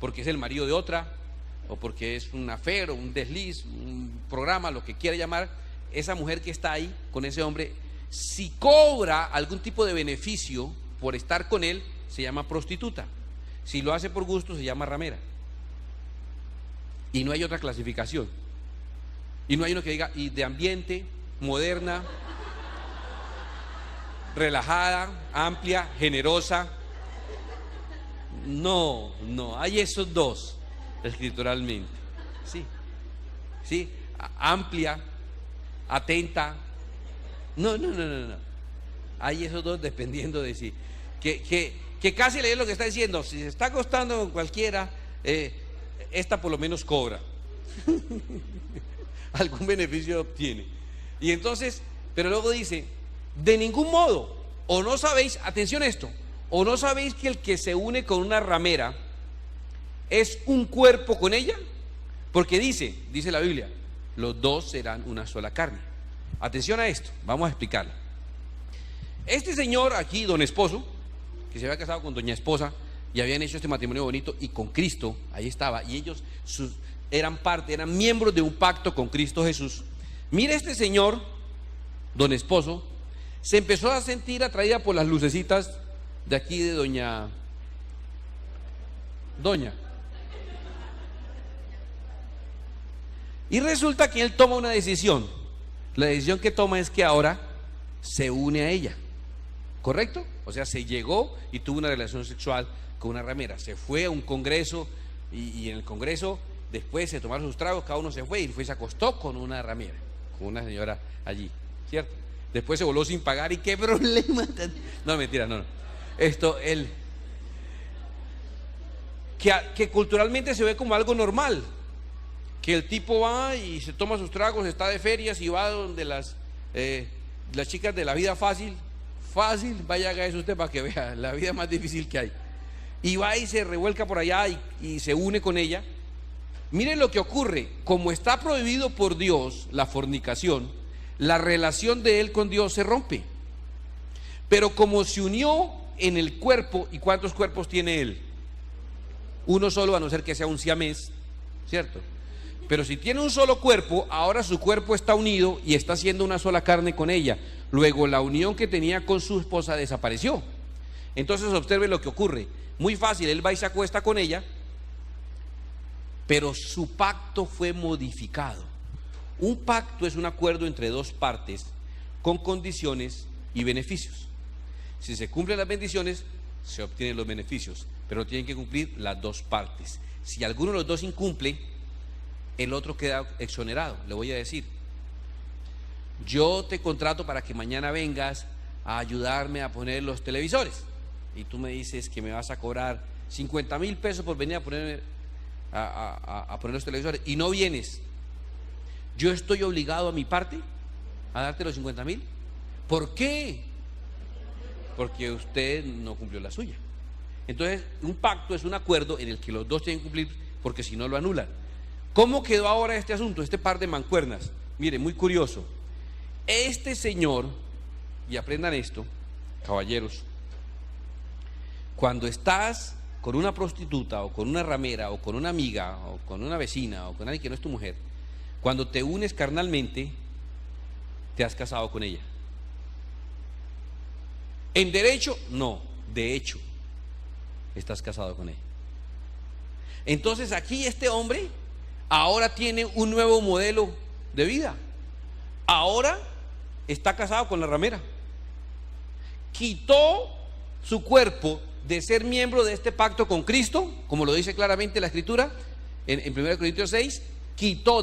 porque es el marido de otra, o porque es un affair, o un desliz, un programa, lo que quiera llamar. Esa mujer que está ahí con ese hombre, si cobra algún tipo de beneficio por estar con él, se llama prostituta. Si lo hace por gusto, se llama ramera. Y no hay otra clasificación. Y no hay uno que diga, y de ambiente, moderna, relajada, amplia, generosa. No, hay esos dos escrituralmente. Sí, amplia, atenta. No. Hay esos dos dependiendo de sí. Que casi leer lo que está diciendo. Si se está acostando con cualquiera, esta por lo menos cobra. Algún beneficio obtiene. Y entonces, pero luego dice: de ningún modo, o no sabéis, atención a esto, o no sabéis que el que se une con una ramera es un cuerpo con ella, porque dice la Biblia, los dos serán una sola carne. Atención a esto, vamos a explicarlo. Este señor aquí, don esposo, que se había casado con doña esposa y habían hecho este matrimonio bonito, y con Cristo, ahí estaba, y ellos eran miembros de un pacto con Cristo Jesús. Mire, este señor, don esposo, se empezó a sentir atraída por las lucecitas de aquí de doña. Y resulta que él toma una decisión. La decisión que toma es que ahora se une a ella, ¿correcto? O sea, se llegó y tuvo una relación sexual con una ramera. Se fue a un congreso y en el congreso después se tomaron sus tragos, cada uno se fue y se acostó con una ramera, con una señora allí, ¿cierto? Después se voló sin pagar y qué problema. No, mentira, no. Que culturalmente se ve como algo normal, que el tipo va y se toma sus tragos, está de ferias y va donde las chicas de la vida fácil, vaya, haga eso usted para que vea la vida más difícil que hay, y va y se revuelca por allá y se une con ella. Miren lo que ocurre: como está prohibido por Dios la fornicación, la relación de él con Dios se rompe. Pero como se unió en el cuerpo, ¿y cuántos cuerpos tiene él? Uno solo, a no ser que sea un siamés, ¿cierto? Pero si tiene un solo cuerpo, ahora su cuerpo está unido y está haciendo una sola carne con ella. Luego la unión que tenía con su esposa desapareció. Entonces observe lo que ocurre. Muy fácil, él va y se acuesta con ella, pero su pacto fue modificado. Un pacto es un acuerdo entre dos partes con condiciones y beneficios. Si se cumplen las bendiciones, se obtienen los beneficios, pero tienen que cumplir las dos partes. Si alguno de los dos incumple, el otro queda exonerado. Le voy a decir: yo te contrato para que mañana vengas a ayudarme a poner los televisores, y tú me dices que me vas a cobrar 50,000 pesos por venir a poner los televisores, y no vienes. Yo estoy obligado a mi parte a darte los 50,000. ¿Por qué? Porque usted no cumplió la suya. Entonces, un pacto es un acuerdo en el que los dos tienen que cumplir, porque si no lo anulan. ¿Cómo quedó ahora este asunto, este par de mancuernas? Mire, muy curioso. Este señor, y aprendan esto, caballeros, cuando estás con una prostituta o con una ramera o con una amiga o con una vecina o con alguien que no es tu mujer, cuando te unes carnalmente, te has casado con ella. En derecho, no, de hecho, estás casado con ella. Entonces aquí este hombre ahora tiene un nuevo modelo de vida. Ahora está casado con la ramera. Quitó su cuerpo de ser miembro de este pacto con Cristo, como lo dice claramente la Escritura en 1 Corintios 6.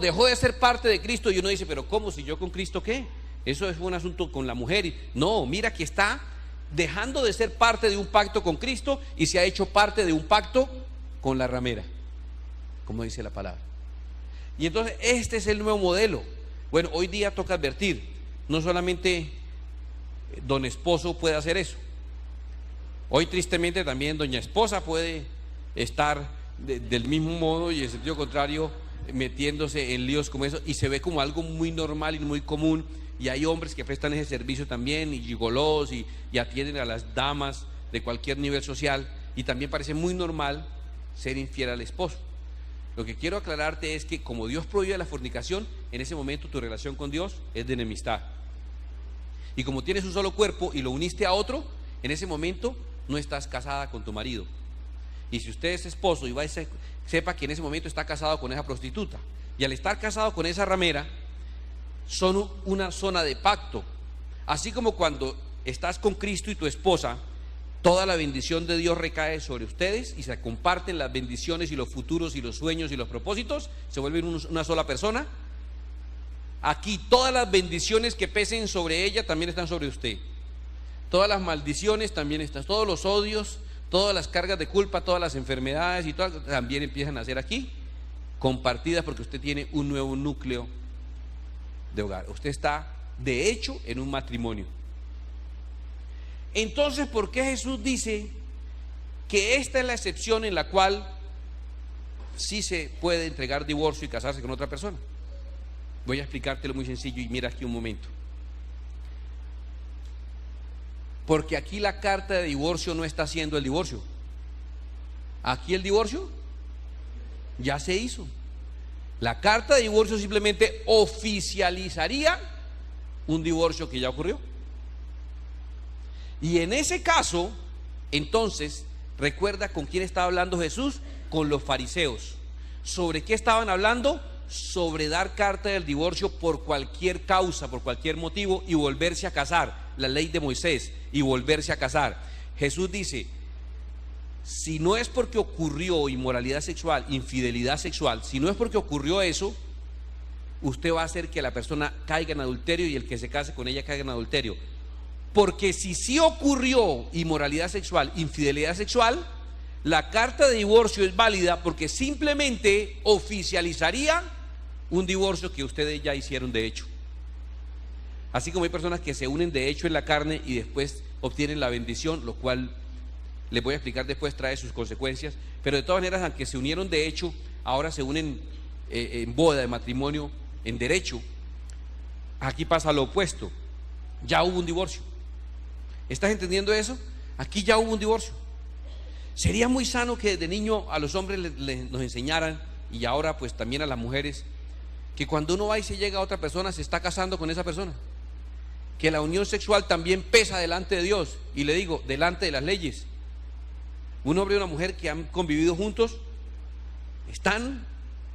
Dejó de ser parte de Cristo. Y uno dice: pero ¿cómo? Si yo con Cristo, ¿qué? Eso es un asunto con la mujer. No, mira que está dejando de ser parte de un pacto con Cristo y se ha hecho parte de un pacto con la ramera, como dice la palabra. Y entonces este es el nuevo modelo. Bueno, hoy día toca advertir, no solamente don esposo puede hacer eso. Hoy tristemente también doña esposa puede estar del mismo modo y en sentido contrario metiéndose en líos como eso, y se ve como algo muy normal y muy común. Y hay hombres que prestan ese servicio también, y gigolós, y atienden a las damas de cualquier nivel social, y también parece muy normal ser infiel al esposo. Lo que quiero aclararte es que como Dios prohíbe la fornicación, en ese momento tu relación con Dios es de enemistad. Y como tienes un solo cuerpo y lo uniste a otro, en ese momento no estás casada con tu marido. Y si usted es esposo y va y sepa que en ese momento está casado con esa prostituta, y al estar casado con esa ramera, son una zona de pacto. Así como cuando estás con Cristo y tu esposa, toda la bendición de Dios recae sobre ustedes y se comparten las bendiciones y los futuros y los sueños y los propósitos, se vuelven una sola persona. Aquí todas las bendiciones que pesen sobre ella también están sobre usted. Todas las maldiciones también están, todos los odios, todas las cargas de culpa, todas las enfermedades y todas también empiezan a ser aquí compartidas, porque usted tiene un nuevo núcleo de hogar. Usted está de hecho en un matrimonio. Entonces, ¿por qué Jesús dice que esta es la excepción en la cual sí se puede entregar divorcio y casarse con otra persona? Voy a explicártelo muy sencillo y mira aquí un momento. Porque aquí la carta de divorcio no está haciendo el divorcio. Aquí el divorcio ya se hizo. La carta de divorcio simplemente oficializaría un divorcio que ya ocurrió. Y en ese caso, entonces, recuerda con quién estaba hablando Jesús, con los fariseos. ¿Sobre qué estaban hablando? Sobre dar carta del divorcio por cualquier causa, por cualquier motivo y volverse a casar, la ley de Moisés, y volverse a casar. Jesús dice, si no es porque ocurrió inmoralidad sexual, infidelidad sexual, si no es porque ocurrió eso, usted va a hacer que la persona caiga en adulterio y el que se case con ella caiga en adulterio. Porque si sí ocurrió inmoralidad sexual, infidelidad sexual, la carta de divorcio es válida porque simplemente oficializaría un divorcio que ustedes ya hicieron de hecho. Así como hay personas que se unen de hecho en la carne y después obtienen la bendición, lo cual les voy a explicar después, trae sus consecuencias, pero de todas maneras, aunque se unieron de hecho, ahora se unen en boda de matrimonio en derecho. Aquí pasa lo opuesto, ya hubo un divorcio. ¿Estás entendiendo eso? Aquí ya hubo un divorcio. Sería muy sano que desde niño a los hombres nos enseñaran, y ahora pues también a las mujeres, que cuando uno va y se llega a otra persona, se está casando con esa persona, que la unión sexual también pesa delante de Dios, y le digo, delante de las leyes. Un hombre y una mujer que han convivido juntos están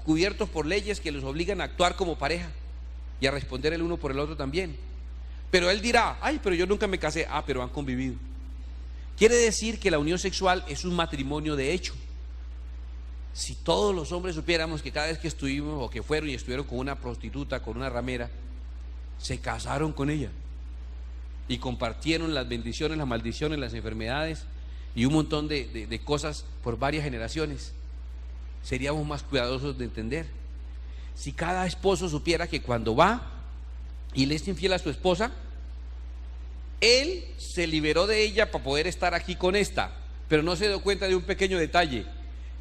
cubiertos por leyes que los obligan a actuar como pareja y a responder el uno por el otro también. Pero él dirá, ay, pero yo nunca me casé. Ah, pero han convivido. Quiere decir que la unión sexual es un matrimonio de hecho. Si todos los hombres supiéramos que cada vez que estuvimos o que fueron y estuvieron con una prostituta, con una ramera, se casaron con ella y compartieron las bendiciones, las maldiciones, las enfermedades y un montón de cosas por varias generaciones, seríamos más cuidadosos de entender. Si cada esposo supiera que cuando va y le es infiel a su esposa, él se liberó de ella para poder estar aquí con esta, pero no se dio cuenta de un pequeño detalle,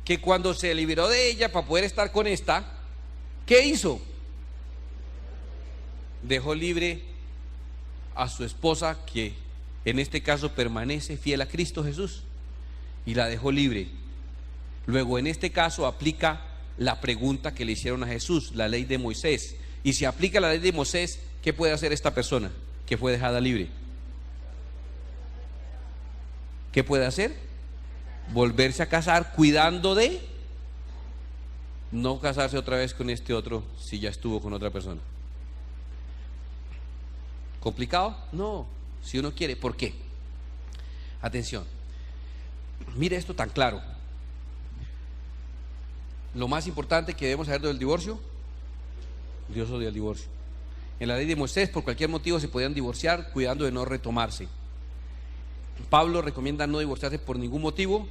que cuando se liberó de ella para poder estar con esta, ¿qué hizo? Dejó libre a su esposa, que en este caso permanece fiel a Cristo Jesús, y la dejó libre. Luego en este caso aplica la pregunta que le hicieron a Jesús, la ley de Moisés. Y si aplica la ley de Moisés, ¿qué puede hacer esta persona que fue dejada libre? ¿Qué puede hacer? Volverse a casar, cuidando de no casarse otra vez con este otro si ya estuvo con otra persona. ¿Complicado? No, si uno quiere. ¿Por qué? Atención, mire esto tan claro. Lo más importante que debemos saber del divorcio: Dios odia el divorcio. En la ley de Moisés, por cualquier motivo se podían divorciar, cuidando de no retomarse. Pablo recomienda no divorciarse por ningún motivo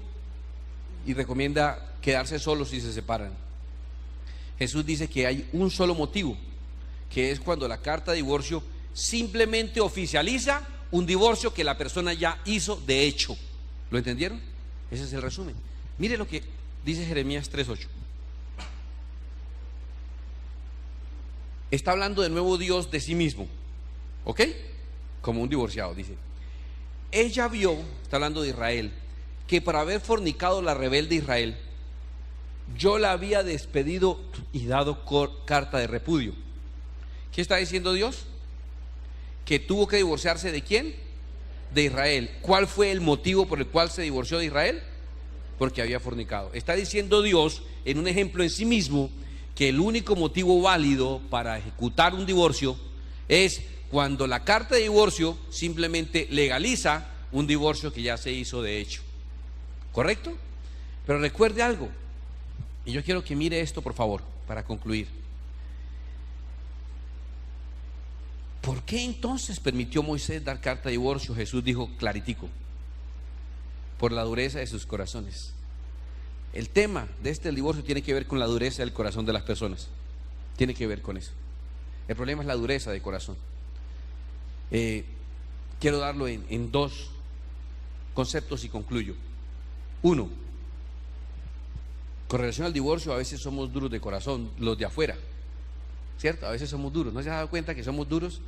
y recomienda quedarse solos si se separan. Jesús dice que hay un solo motivo, que es cuando la carta de divorcio simplemente oficializa un divorcio que la persona ya hizo de hecho. ¿Lo entendieron? Ese es el resumen. Mire lo que dice Jeremías 3:8. Está hablando de nuevo Dios de sí mismo, ¿ok? Como un divorciado, dice: ella vio, está hablando de Israel, que por haber fornicado la rebelde Israel, yo la había despedido y dado carta de repudio. ¿Qué está diciendo Dios? Que tuvo que divorciarse ¿de quién? De Israel. ¿Cuál fue el motivo por el cual se divorció de Israel? Porque había fornicado. Está diciendo Dios, en un ejemplo en sí mismo, que el único motivo válido para ejecutar un divorcio es cuando la carta de divorcio simplemente legaliza un divorcio que ya se hizo de hecho. ¿Correcto? Pero recuerde algo, y yo quiero que mire esto por favor, para concluir. ¿Por qué entonces permitió Moisés dar carta de divorcio? Jesús dijo claritico: por la dureza de sus corazones. El tema de el divorcio tiene que ver con la dureza del corazón de las personas. Tiene que ver con eso. El problema es la dureza de corazón. Quiero darlo en dos conceptos y concluyo. Uno, con relación al divorcio, a veces somos duros de corazón, los de afuera, ¿cierto? A veces somos duros. ¿No se ha dado cuenta que somos duros?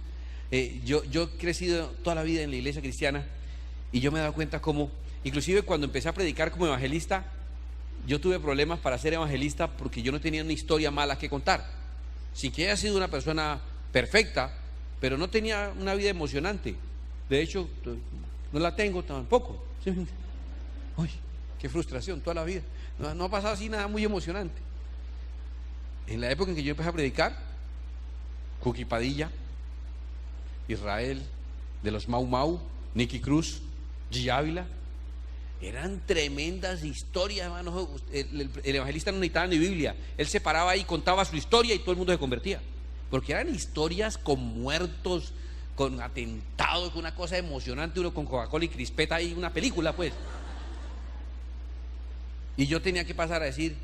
Yo he crecido toda la vida en la iglesia cristiana y yo me he dado cuenta como, inclusive cuando empecé a predicar como evangelista, yo tuve problemas para ser evangelista porque yo no tenía una historia mala que contar. Sin que haya sido una persona perfecta, pero no tenía una vida emocionante. De hecho, no la tengo tampoco. ¿Sí? Uy, qué frustración toda la vida. No ha pasado así nada muy emocionante. En la época en que yo empecé a predicar, Cookie Padilla, Israel, de los Mau Mau, Nicky Cruz, G. Ávila, eran tremendas historias, hermano. El evangelista no necesitaba ni Biblia. Él se paraba ahí, contaba su historia y todo el mundo se convertía. Porque eran historias con muertos, con atentados, con una cosa emocionante, uno con Coca-Cola y crispeta ahí, una película pues. Y yo tenía que pasar a decir,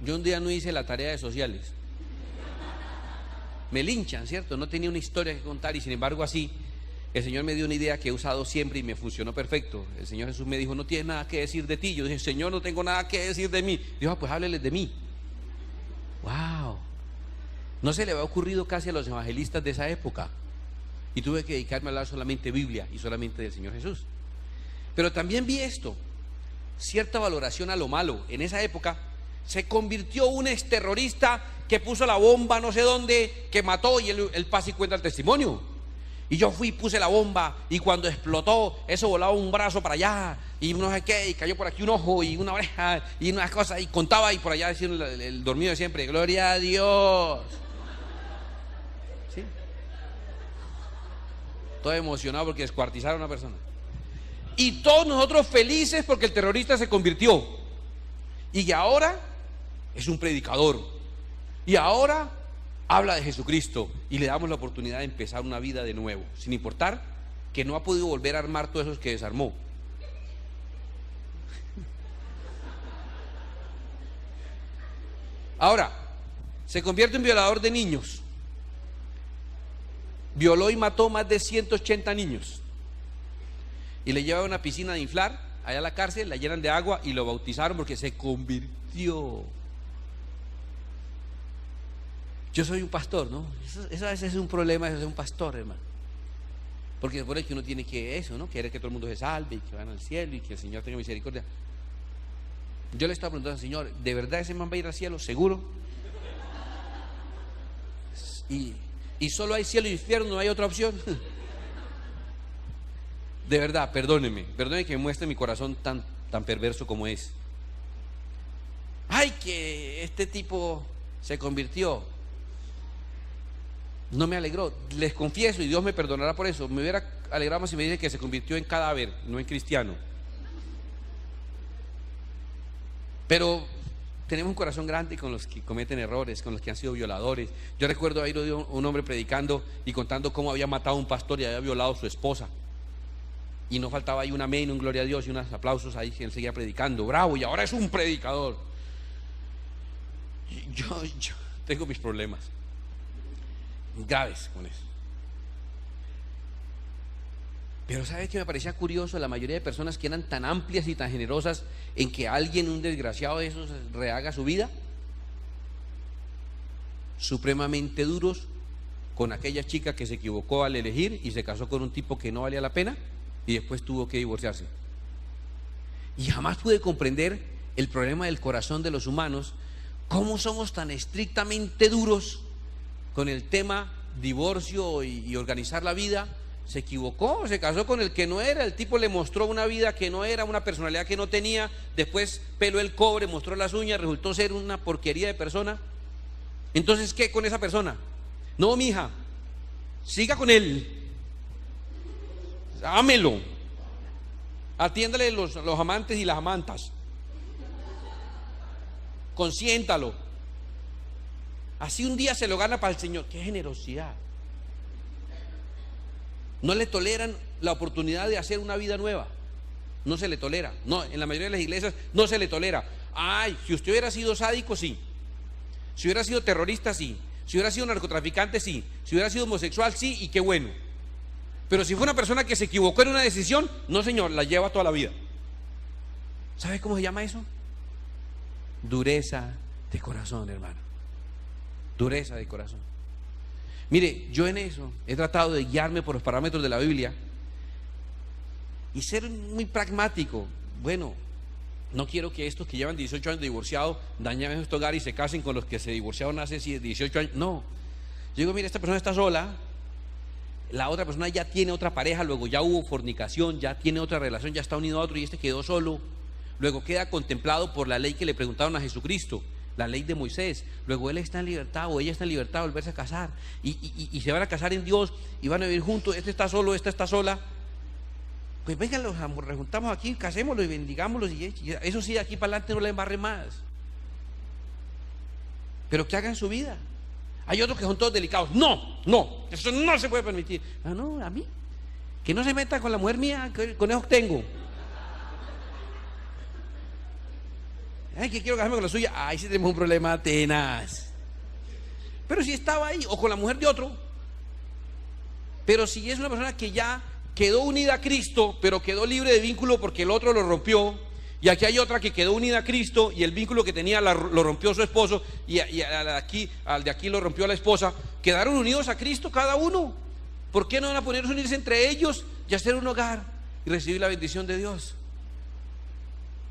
yo un día no hice la tarea de sociales. Me linchan, ¿cierto? No tenía una historia que contar y sin embargo así, el Señor me dio una idea que he usado siempre y me funcionó perfecto. El Señor Jesús me dijo, no tienes nada que decir de ti. Yo dije, Señor, no tengo nada que decir de mí. Dijo, pues hábleles de mí. Wow. No se le había ocurrido casi a los evangelistas de esa época. Y tuve que dedicarme a hablar solamente Biblia y solamente del Señor Jesús. Pero también vi esto, cierta valoración a lo malo. En esa época se convirtió un exterrorista que puso la bomba no sé dónde, que mató, y él pasa y cuenta el testimonio. Y yo fui, puse la bomba, y cuando explotó, eso volaba un brazo para allá, y no sé qué, y cayó por aquí un ojo, y una oreja, y unas cosas, y contaba, y por allá decía el dormido de siempre, gloria a Dios. ¿Sí? Todo emocionado porque descuartizaron a una persona. Y todos nosotros felices porque el terrorista se convirtió. Y ahora es un predicador. Y ahora habla de Jesucristo y le damos la oportunidad de empezar una vida de nuevo, sin importar que no ha podido volver a armar todos esos que desarmó. Ahora, se convierte en violador de niños. Violó y mató más de 180 niños. Y le lleva a una piscina de inflar, allá a la cárcel, la llenan de agua y lo bautizaron porque se convirtió. Yo soy un pastor, ¿no? Eso a veces es un problema de ser un pastor, hermano. Porque se supone que uno tiene que eso, ¿no? Querer que todo el mundo se salve y que vayan al cielo y que el Señor tenga misericordia. Yo le estaba preguntando al Señor, ¿de verdad ese man va a ir al cielo? ¿Seguro? Y solo hay cielo y infierno, no hay otra opción. De verdad, perdóneme que me muestre mi corazón tan perverso como es. Ay, que este tipo se convirtió. No me alegró, les confieso, y Dios me perdonará por eso. Me hubiera alegrado más si me dice que se convirtió en cadáver, no en cristiano. Pero tenemos un corazón grande con los que cometen errores, con los que han sido violadores. Yo recuerdo haber oído un hombre predicando y contando cómo había matado a un pastor y había violado a su esposa. Y no faltaba ahí un amén, un gloria a Dios y unos aplausos ahí, que él seguía predicando, bravo, y ahora es un predicador. Yo tengo mis problemas graves con eso. Pero ¿sabes qué me parecía curioso? La mayoría de personas que eran tan amplias y tan generosas en que alguien, un desgraciado de esos, rehaga su vida, supremamente duros con aquella chica que se equivocó al elegir y se casó con un tipo que no valía la pena y después tuvo que divorciarse. Y jamás pude comprender el problema del corazón de los humanos, cómo somos tan estrictamente duros con el tema divorcio y organizar la vida. Se equivocó, se casó con el que no era, el tipo le mostró una vida que no era, una personalidad que no tenía, después peló el cobre, mostró las uñas, resultó ser una porquería de persona. Entonces, ¿qué con esa persona? No, mija, siga con él, ámelo, atiéndale los amantes y las amantas, consiéntalo. Así un día se lo gana para el Señor. ¡Qué generosidad! No le toleran la oportunidad de hacer una vida nueva. No se le tolera. No, en la mayoría de las iglesias no se le tolera. Ay, si usted hubiera sido sádico, sí. Si hubiera sido terrorista, sí. Si hubiera sido narcotraficante, sí. Si hubiera sido homosexual, sí, y qué bueno. Pero si fue una persona que se equivocó en una decisión, no, señor, la lleva toda la vida. ¿Sabe cómo se llama eso? Dureza de corazón, hermano. Dureza de corazón. Mire, yo en eso he tratado de guiarme por los parámetros de la Biblia y ser muy pragmático. Bueno, No quiero que estos que llevan 18 años divorciados dañen este hogar y se casen con los que se divorciaron hace 18 años. No. Yo digo, mira, esta persona está sola, la otra persona ya tiene otra pareja, luego ya hubo fornicación, ya tiene otra relación, ya está unido a otro y este quedó solo. Luego queda contemplado por la ley que le preguntaron a Jesucristo, la ley de Moisés. Luego él está en libertad o ella está en libertad de volverse a casar y se van a casar en Dios y van a vivir juntos. Este está solo, esta está sola. Pues vengan, los rejuntamos aquí, casémoslos y bendigámoslos y eso sí, de aquí para adelante no le embarre más. Pero que hagan su vida. Hay otros que son todos delicados. No, eso no se puede permitir. No, a mí, que no se meta con la mujer mía, que con eso tengo. Ay, que quiero casarme con la suya. Ay, sí tenemos un problema tenaz. Pero si estaba ahí, o con la mujer de otro. Pero si es una persona que ya quedó unida a Cristo, pero quedó libre de vínculo porque el otro lo rompió, y aquí hay otra que quedó unida a Cristo y el vínculo que tenía lo rompió su esposo, y al de aquí lo rompió la esposa, quedaron unidos a Cristo cada uno. ¿Por qué no van a ponerse a unirse entre ellos y hacer un hogar y recibir la bendición de Dios?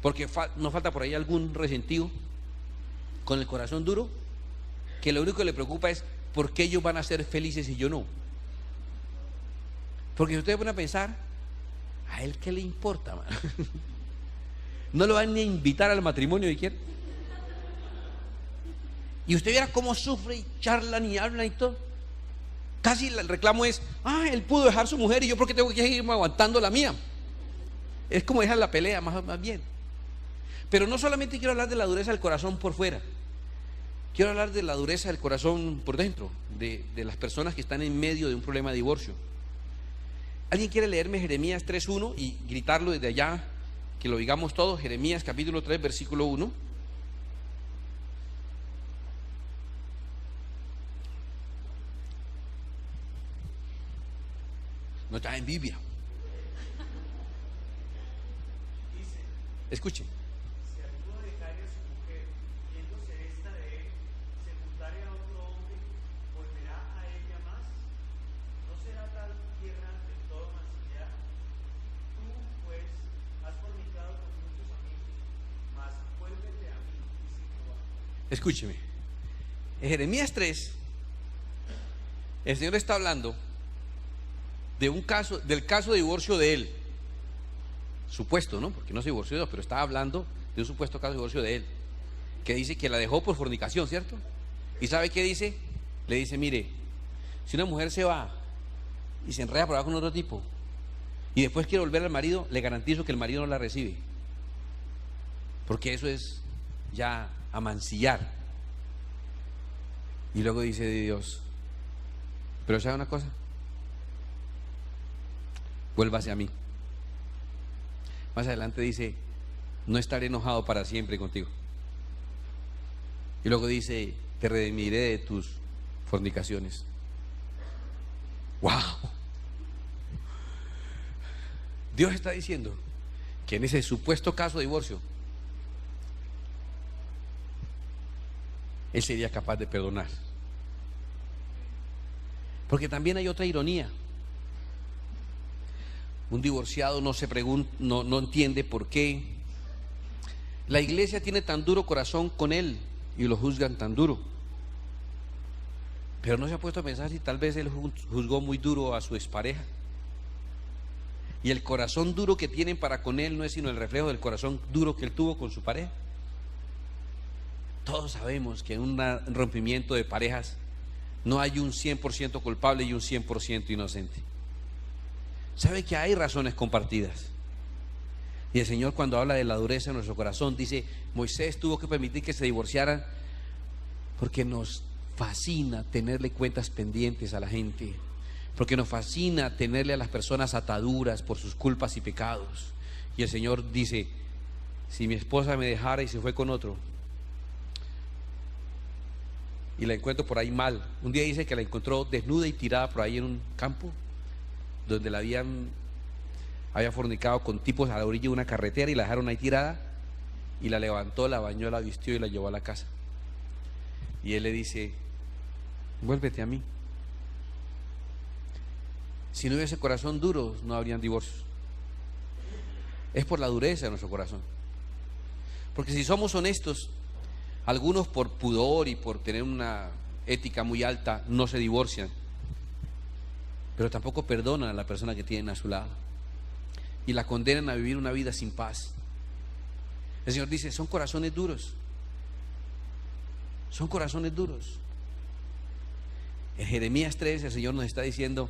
Porque no falta por ahí algún resentido con el corazón duro, que lo único que le preocupa es por qué ellos van a ser felices y yo no. Porque si ustedes van a pensar, ¿a él qué le importa, man? No lo van ni a invitar al matrimonio si quieren. Y usted viera cómo sufre y charlan y hablan y todo. Casi el reclamo es, él pudo dejar su mujer y yo porque tengo que irme aguantando la mía. Es como dejar la pelea, más bien. Pero no solamente quiero hablar de la dureza del corazón por fuera, quiero hablar de la dureza del corazón por dentro, de las personas que están en medio de un problema de divorcio. ¿Alguien quiere leerme Jeremías 3:1 y gritarlo desde allá, que lo digamos todos? Jeremías capítulo 3, versículo 1. No está en Biblia. Escuchen. Si alguno dejare a su mujer, yéndose esta de él, se juntare a otro hombre, ¿volverá a ella más? ¿No será tal tierra de toda mancillad? Tú, pues, has fornicado con muchos amigos, mas vuélvete a mí, dice Jehová. Escúcheme. En Jeremías 3, el Señor está hablando del caso de divorcio de él. Supuesto, ¿no? Porque no se divorció de Dios, pero estaba hablando de un supuesto caso de divorcio de él, que dice que la dejó por fornicación, ¿cierto? ¿Y sabe qué dice? Le dice, mire, si una mujer se va y se enreda por abajo con otro tipo y después quiere volver al marido, le garantizo que el marido no la recibe, porque eso es ya amancillar. Y luego dice de Dios, pero ¿sabe una cosa? Vuélvase a mí. Más adelante dice, no estaré enojado para siempre contigo. Y luego dice, te redimiré de tus fornicaciones. ¡Wow! Dios está diciendo que en ese supuesto caso de divorcio, Él sería capaz de perdonar. Porque también hay otra ironía. Un divorciado no entiende por qué la iglesia tiene tan duro corazón con él y lo juzgan tan duro. Pero no se ha puesto a pensar si tal vez él juzgó muy duro a su expareja. Y el corazón duro que tienen para con él no es sino el reflejo del corazón duro que él tuvo con su pareja. Todos sabemos que en un rompimiento de parejas no hay un 100% culpable y un 100% inocente. Sabe que hay razones compartidas. Y el Señor, cuando habla de la dureza de nuestro corazón, dice, Moisés tuvo que permitir que se divorciaran porque nos fascina tenerle cuentas pendientes a la gente, porque nos fascina tenerle a las personas ataduras por sus culpas y pecados. Y el Señor dice, si mi esposa me dejara y se fue con otro y la encuentro por ahí mal, un día dice que la encontró desnuda y tirada por ahí en un campo donde la había fornicado con tipos a la orilla de una carretera y la dejaron ahí tirada, y la levantó, la bañó, la vistió y la llevó a la casa. Y él le dice, vuélvete a mí. Si no hubiese corazón duro, no habrían divorcios. Es por la dureza de nuestro corazón. Porque si somos honestos, algunos por pudor y por tener una ética muy alta no se divorcian, pero tampoco perdonan a la persona que tienen a su lado y la condenan a vivir una vida sin paz. El Señor dice, son corazones duros. Son corazones duros. En Jeremías 3 el Señor nos está diciendo,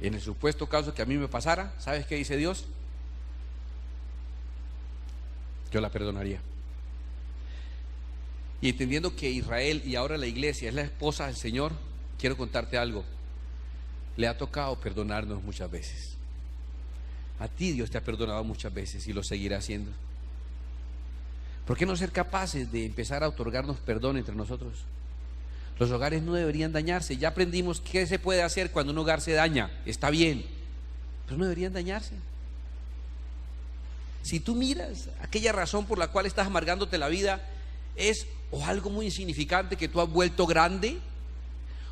en el supuesto caso que a mí me pasara, ¿sabes qué dice Dios? Yo la perdonaría. Y entendiendo que Israel y ahora la iglesia es la esposa del Señor, quiero contarte algo. Le ha tocado perdonarnos muchas veces. A ti Dios te ha perdonado muchas veces y lo seguirá haciendo. ¿Por qué no ser capaces de empezar a otorgarnos perdón entre nosotros? Los hogares no deberían dañarse. Ya aprendimos qué se puede hacer cuando un hogar se daña. Está bien, pero no deberían dañarse. Si tú miras aquella razón por la cual estás amargándote la vida, es o algo muy insignificante que tú has vuelto grande,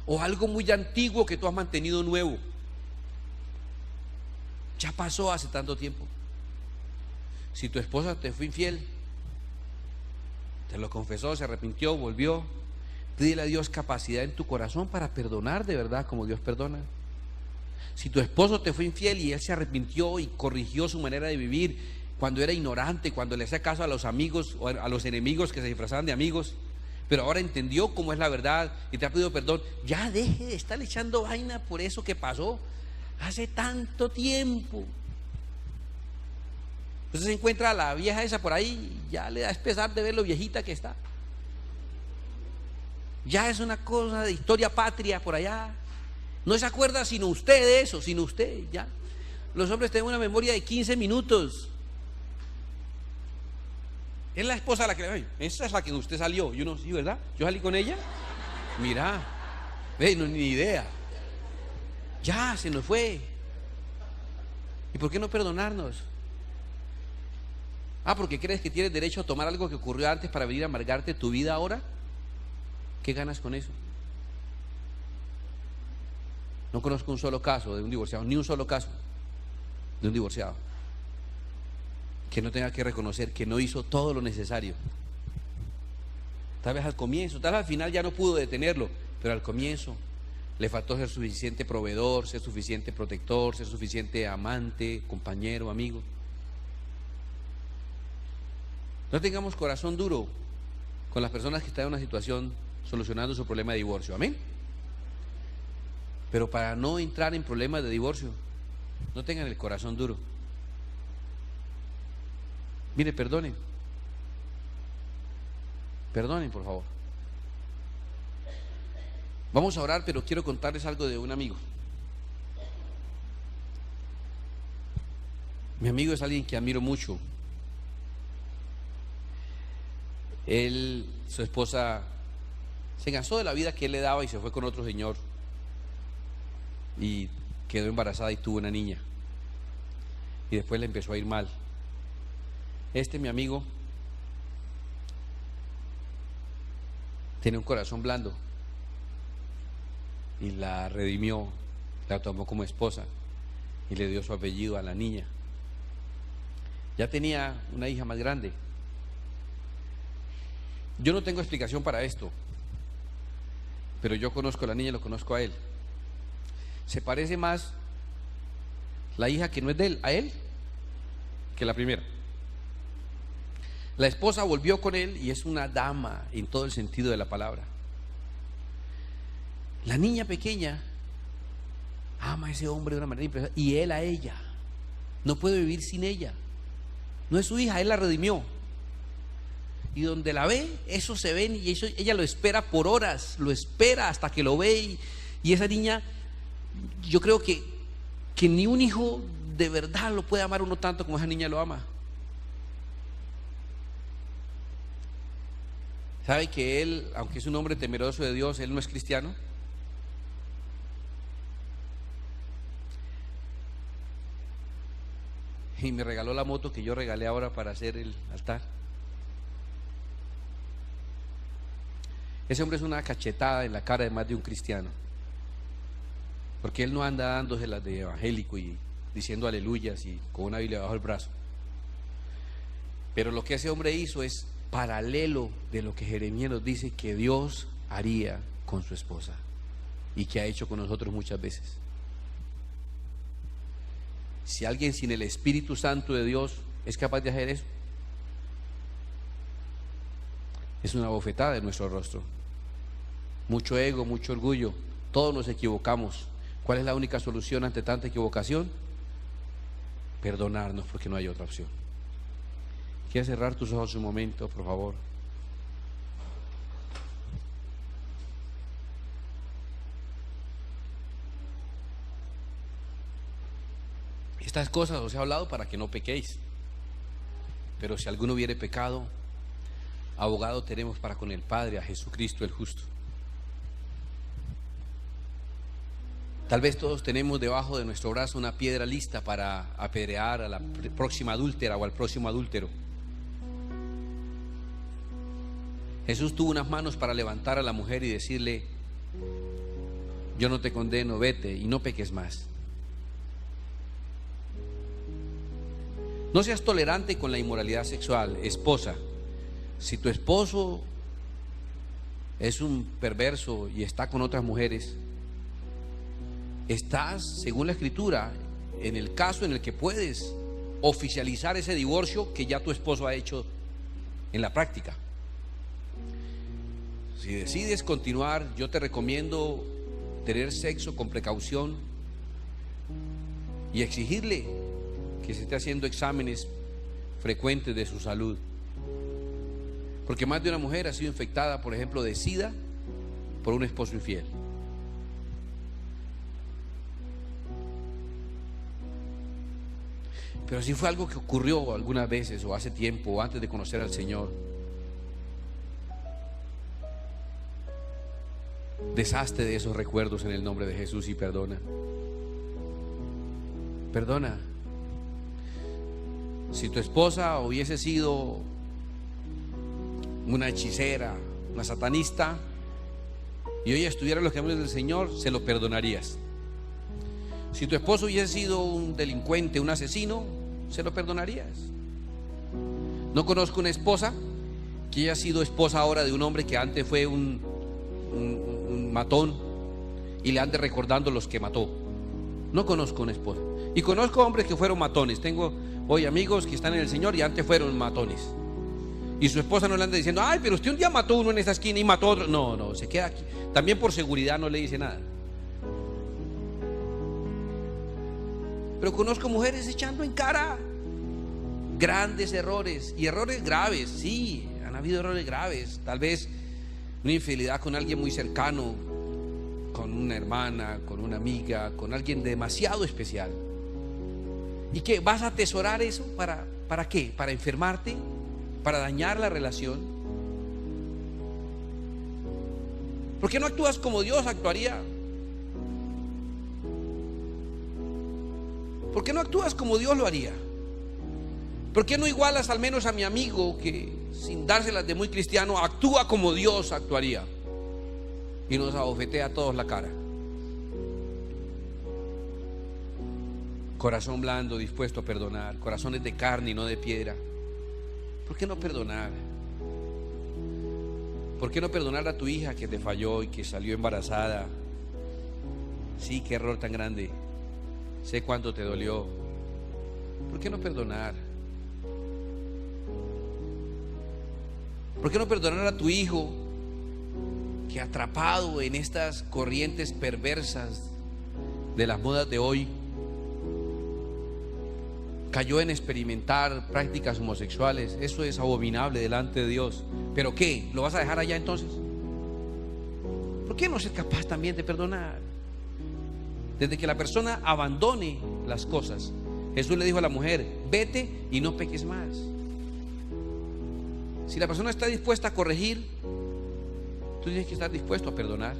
o algo muy antiguo que tú has mantenido nuevo. Ya pasó hace tanto tiempo. Si tu esposa te fue infiel, te lo confesó, se arrepintió, volvió, pídele a Dios capacidad en tu corazón para perdonar de verdad como Dios perdona. Si tu esposo te fue infiel y él se arrepintió y corrigió su manera de vivir cuando era ignorante, cuando le hacía caso a los amigos o a los enemigos que se disfrazaban de amigos, pero ahora entendió cómo es la verdad y te ha pedido perdón, ya deje de estar echando vaina por eso que pasó hace tanto tiempo. Entonces se encuentra a la vieja esa por ahí, ya le da pesar de ver lo viejita que está. Ya es una cosa de historia patria por allá. No se acuerda sino usted de eso, sino usted, ya. Los hombres tienen una memoria de 15 minutos. Es la esposa a la que le... Esa es la que usted salió. Y uno, sí, ¿verdad? Yo salí con ella. Mira, no, ni idea. Ya, se nos fue. ¿Y por qué no perdonarnos? ¿Porque crees que tienes derecho a tomar algo que ocurrió antes para venir a amargarte tu vida ahora? ¿Qué ganas con eso? No conozco un solo caso de un divorciado, ni un solo caso de un divorciado que no tenga que reconocer que no hizo todo lo necesario. Tal vez al comienzo, tal vez al final ya no pudo detenerlo, pero al comienzo le faltó ser suficiente proveedor, ser suficiente protector, ser suficiente amante, compañero, amigo. No tengamos corazón duro con las personas que están en una situación solucionando su problema de divorcio, amén. Pero para no entrar en problemas de divorcio, no tengan el corazón duro. Mire, perdonen. Perdonen, por favor. Vamos a orar, pero quiero contarles algo de un amigo. Mi amigo es alguien que admiro mucho. Su esposa se cansó de la vida que él le daba y se fue con otro señor y quedó embarazada y tuvo una niña y después le empezó a ir mal. Mi amigo tiene un corazón blando y la redimió, la tomó como esposa y le dio su apellido a la niña. Ya tenía una hija más grande. Yo no tengo explicación para esto, pero yo conozco a la niña y lo conozco a él. Se parece más la hija que no es de él, a él, que la primera. La esposa volvió con él y es una dama en todo el sentido de la palabra. La niña pequeña ama a ese hombre de una manera impresionante y él a ella. No puede vivir sin ella. No es su hija, él la redimió. Y donde la ve, eso se ve y eso, ella lo espera por horas, lo espera hasta que lo ve. Y esa niña, yo creo que ni un hijo de verdad lo puede amar uno tanto como esa niña lo ama. ¿Sabe que él, aunque es un hombre temeroso de Dios, él no es cristiano? Y me regaló la moto que yo regalé ahora para hacer el altar. Ese hombre es una cachetada en la cara de más de un cristiano, porque él no anda dándose las de evangélico y diciendo aleluyas y con una Biblia bajo el brazo. Pero lo que ese hombre hizo es paralelo de lo que Jeremías nos dice que Dios haría con su esposa y que ha hecho con nosotros muchas veces. Si alguien sin el Espíritu Santo de Dios es capaz de hacer eso, es una bofetada en nuestro rostro. Mucho ego, mucho orgullo, todos nos equivocamos. ¿Cuál es la única solución ante tanta equivocación? Perdonarnos, porque no hay otra opción. ¿Quieres cerrar tus ojos un momento, por favor? Estas cosas os he hablado para que no pequéis. Pero si alguno hubiere pecado, abogado tenemos para con el Padre, a Jesucristo el justo. Tal vez todos tenemos debajo de nuestro brazo una piedra lista para apedrear a la próxima adúltera o al próximo adúltero. Jesús tuvo unas manos para levantar a la mujer y decirle: yo no te condeno, vete y no peques más. No seas tolerante con la inmoralidad sexual, esposa. Si tu esposo es un perverso y está con otras mujeres, estás, según la Escritura, en el caso en el que puedes oficializar ese divorcio que ya tu esposo ha hecho en la práctica. Si decides continuar, yo te recomiendo tener sexo con precaución y exigirle que se esté haciendo exámenes frecuentes de su salud. Porque más de una mujer ha sido infectada, por ejemplo, de SIDA por un esposo infiel. Pero si fue algo que ocurrió algunas veces o hace tiempo o antes de conocer al Señor, deshazte de esos recuerdos en el nombre de Jesús y perdona. Perdona. Si tu esposa hubiese sido una hechicera, una satanista, y hoy estuviera en los caminos del Señor, se lo perdonarías. Si tu esposo hubiese sido un delincuente, un asesino, se lo perdonarías. No conozco una esposa que haya sido esposa ahora de un hombre que antes fue un matón y le ande recordando los que mató. No conozco una esposa. Y conozco hombres que fueron matones. Tengo hoy amigos que están en el Señor y antes fueron matones. Y su esposa no le anda diciendo: ay, pero usted un día mató uno en esta esquina y mató otro. No, se queda aquí. También por seguridad no le dice nada. Pero conozco mujeres echando en cara grandes errores, y errores graves. Sí, han habido errores graves. Tal vez una infidelidad con alguien muy cercano, con una hermana, con una amiga, con alguien demasiado especial. ¿Y qué? ¿Vas a atesorar eso? ¿Para qué? ¿Para enfermarte? ¿Para dañar la relación? ¿Por qué no actúas como Dios actuaría? ¿Por qué no actúas como Dios lo haría? ¿Por qué no igualas al menos a mi amigo que, sin dárselas de muy cristiano, actúa como Dios actuaría y nos abofetea a todos la cara? Corazón blando, dispuesto a perdonar. Corazones de carne y no de piedra. ¿Por qué no perdonar? ¿Por qué no perdonar a tu hija que te falló y que salió embarazada? Sí, qué error tan grande. Sé cuánto te dolió. ¿Por qué no perdonar? ¿Por qué no perdonar a tu hijo que, atrapado en estas corrientes perversas de las modas de hoy, cayó en experimentar prácticas homosexuales? Eso es abominable delante de Dios. ¿Pero qué? ¿Lo vas a dejar allá entonces? ¿Por qué no ser capaz también de perdonar? Desde que la persona abandone las cosas, Jesús le dijo a la mujer: vete y no peques más. Si la persona está dispuesta a corregir, tú tienes que estar dispuesto a perdonar.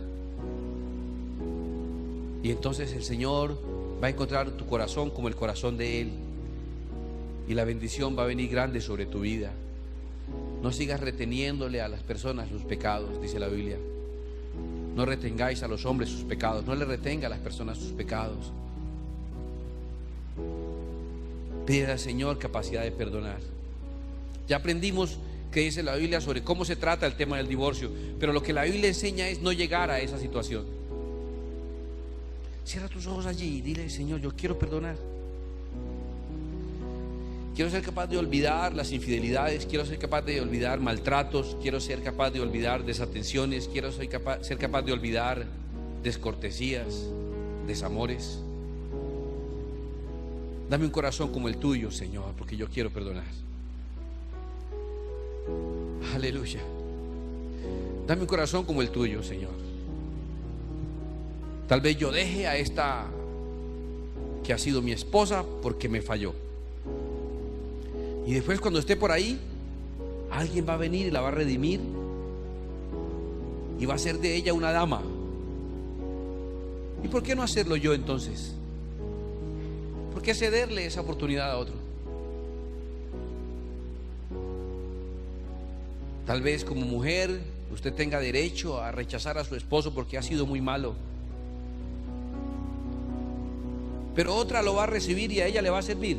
Y entonces el Señor va a encontrar tu corazón como el corazón de Él, y la bendición va a venir grande sobre tu vida. No sigas reteniéndole a las personas sus pecados, dice la Biblia. No retengáis a los hombres sus pecados. No le retenga a las personas sus pecados. Pide al Señor capacidad de perdonar. Ya aprendimos qué dice la Biblia sobre cómo se trata el tema del divorcio, pero lo que la Biblia enseña es no llegar a esa situación. Cierra tus ojos allí y dile: Señor, yo quiero perdonar. Quiero ser capaz de olvidar las infidelidades, quiero ser capaz de olvidar maltratos, quiero ser capaz de olvidar desatenciones, quiero ser capaz de olvidar descortesías, desamores. Dame un corazón como el tuyo, Señor, porque yo quiero perdonar. Aleluya. Dame un corazón como el tuyo, Señor. Tal vez yo deje a esta que ha sido mi esposa porque me falló. Y después, cuando esté por ahí, alguien va a venir y la va a redimir y va a hacer de ella una dama. ¿Y por qué no hacerlo yo entonces? ¿Por qué cederle esa oportunidad a otro? Tal vez como mujer usted tenga derecho a rechazar a su esposo porque ha sido muy malo, pero otra lo va a recibir y a ella le va a servir,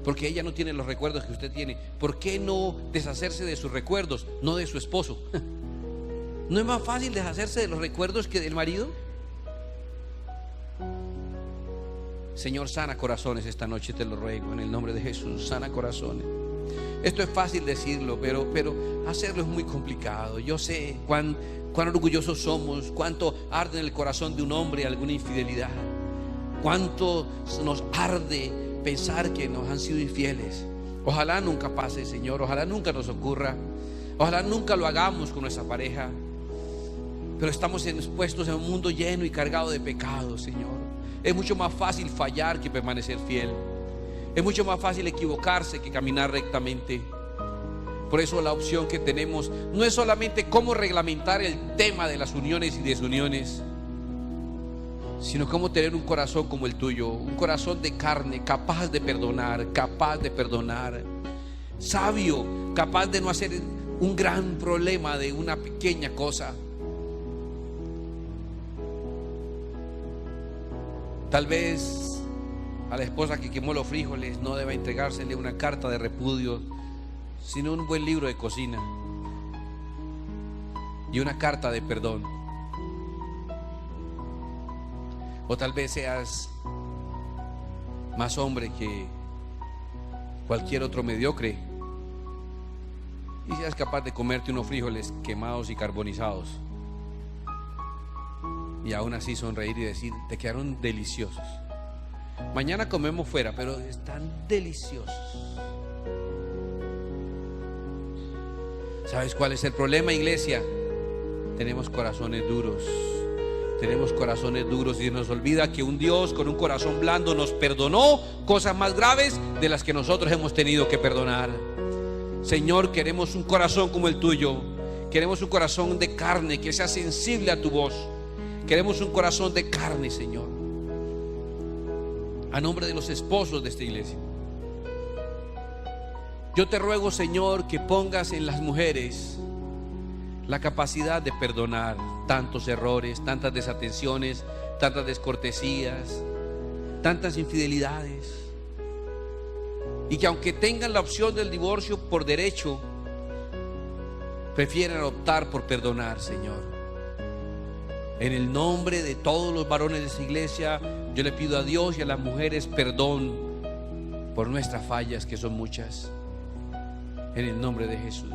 porque ella no tiene los recuerdos que usted tiene. ¿Por qué no deshacerse de sus recuerdos, no de su esposo? ¿No es más fácil deshacerse de los recuerdos que del marido? Señor, sana corazones esta noche, te lo ruego en el nombre de Jesús. Sana corazones. Esto es fácil decirlo, pero hacerlo es muy complicado. Yo sé cuán orgullosos somos, cuánto arde en el corazón de un hombre alguna infidelidad, cuánto nos arde pensar que nos han sido infieles. Ojalá nunca pase, Señor, ojalá nunca nos ocurra, ojalá nunca lo hagamos con nuestra pareja. Pero estamos expuestos a un mundo lleno y cargado de pecados, Señor. Es mucho más fácil fallar que permanecer fiel. Es mucho más fácil equivocarse que caminar rectamente. Por eso la opción que tenemos no es solamente cómo reglamentar el tema de las uniones y desuniones, sino cómo tener un corazón como el tuyo, un corazón de carne, capaz de perdonar, sabio, capaz de no hacer un gran problema de una pequeña cosa. Tal vez a la esposa que quemó los frijoles no deba entregársele una carta de repudio, sino un buen libro de cocina y una carta de perdón. O tal vez seas más hombre que cualquier otro mediocre y seas capaz de comerte unos frijoles quemados y carbonizados y aún así sonreír y decir: te quedaron deliciosos. Mañana comemos fuera, pero están deliciosos. ¿Sabes cuál es el problema, iglesia? Tenemos corazones duros. Tenemos corazones duros y nos olvida que un Dios con un corazón blando nos perdonó cosas más graves de las que nosotros hemos tenido que perdonar. Señor, queremos un corazón como el tuyo. Queremos un corazón de carne que sea sensible a tu voz. Queremos un corazón de carne, Señor. A nombre de los esposos de esta iglesia, yo te ruego, Señor, que pongas en las mujeres la capacidad de perdonar tantos errores, tantas desatenciones, tantas descortesías, tantas infidelidades, y que aunque tengan la opción del divorcio por derecho, prefieran optar por perdonar, Señor. En el nombre de todos los varones de esta iglesia, yo le pido a Dios y a las mujeres perdón por nuestras fallas, que son muchas, en el nombre de Jesús.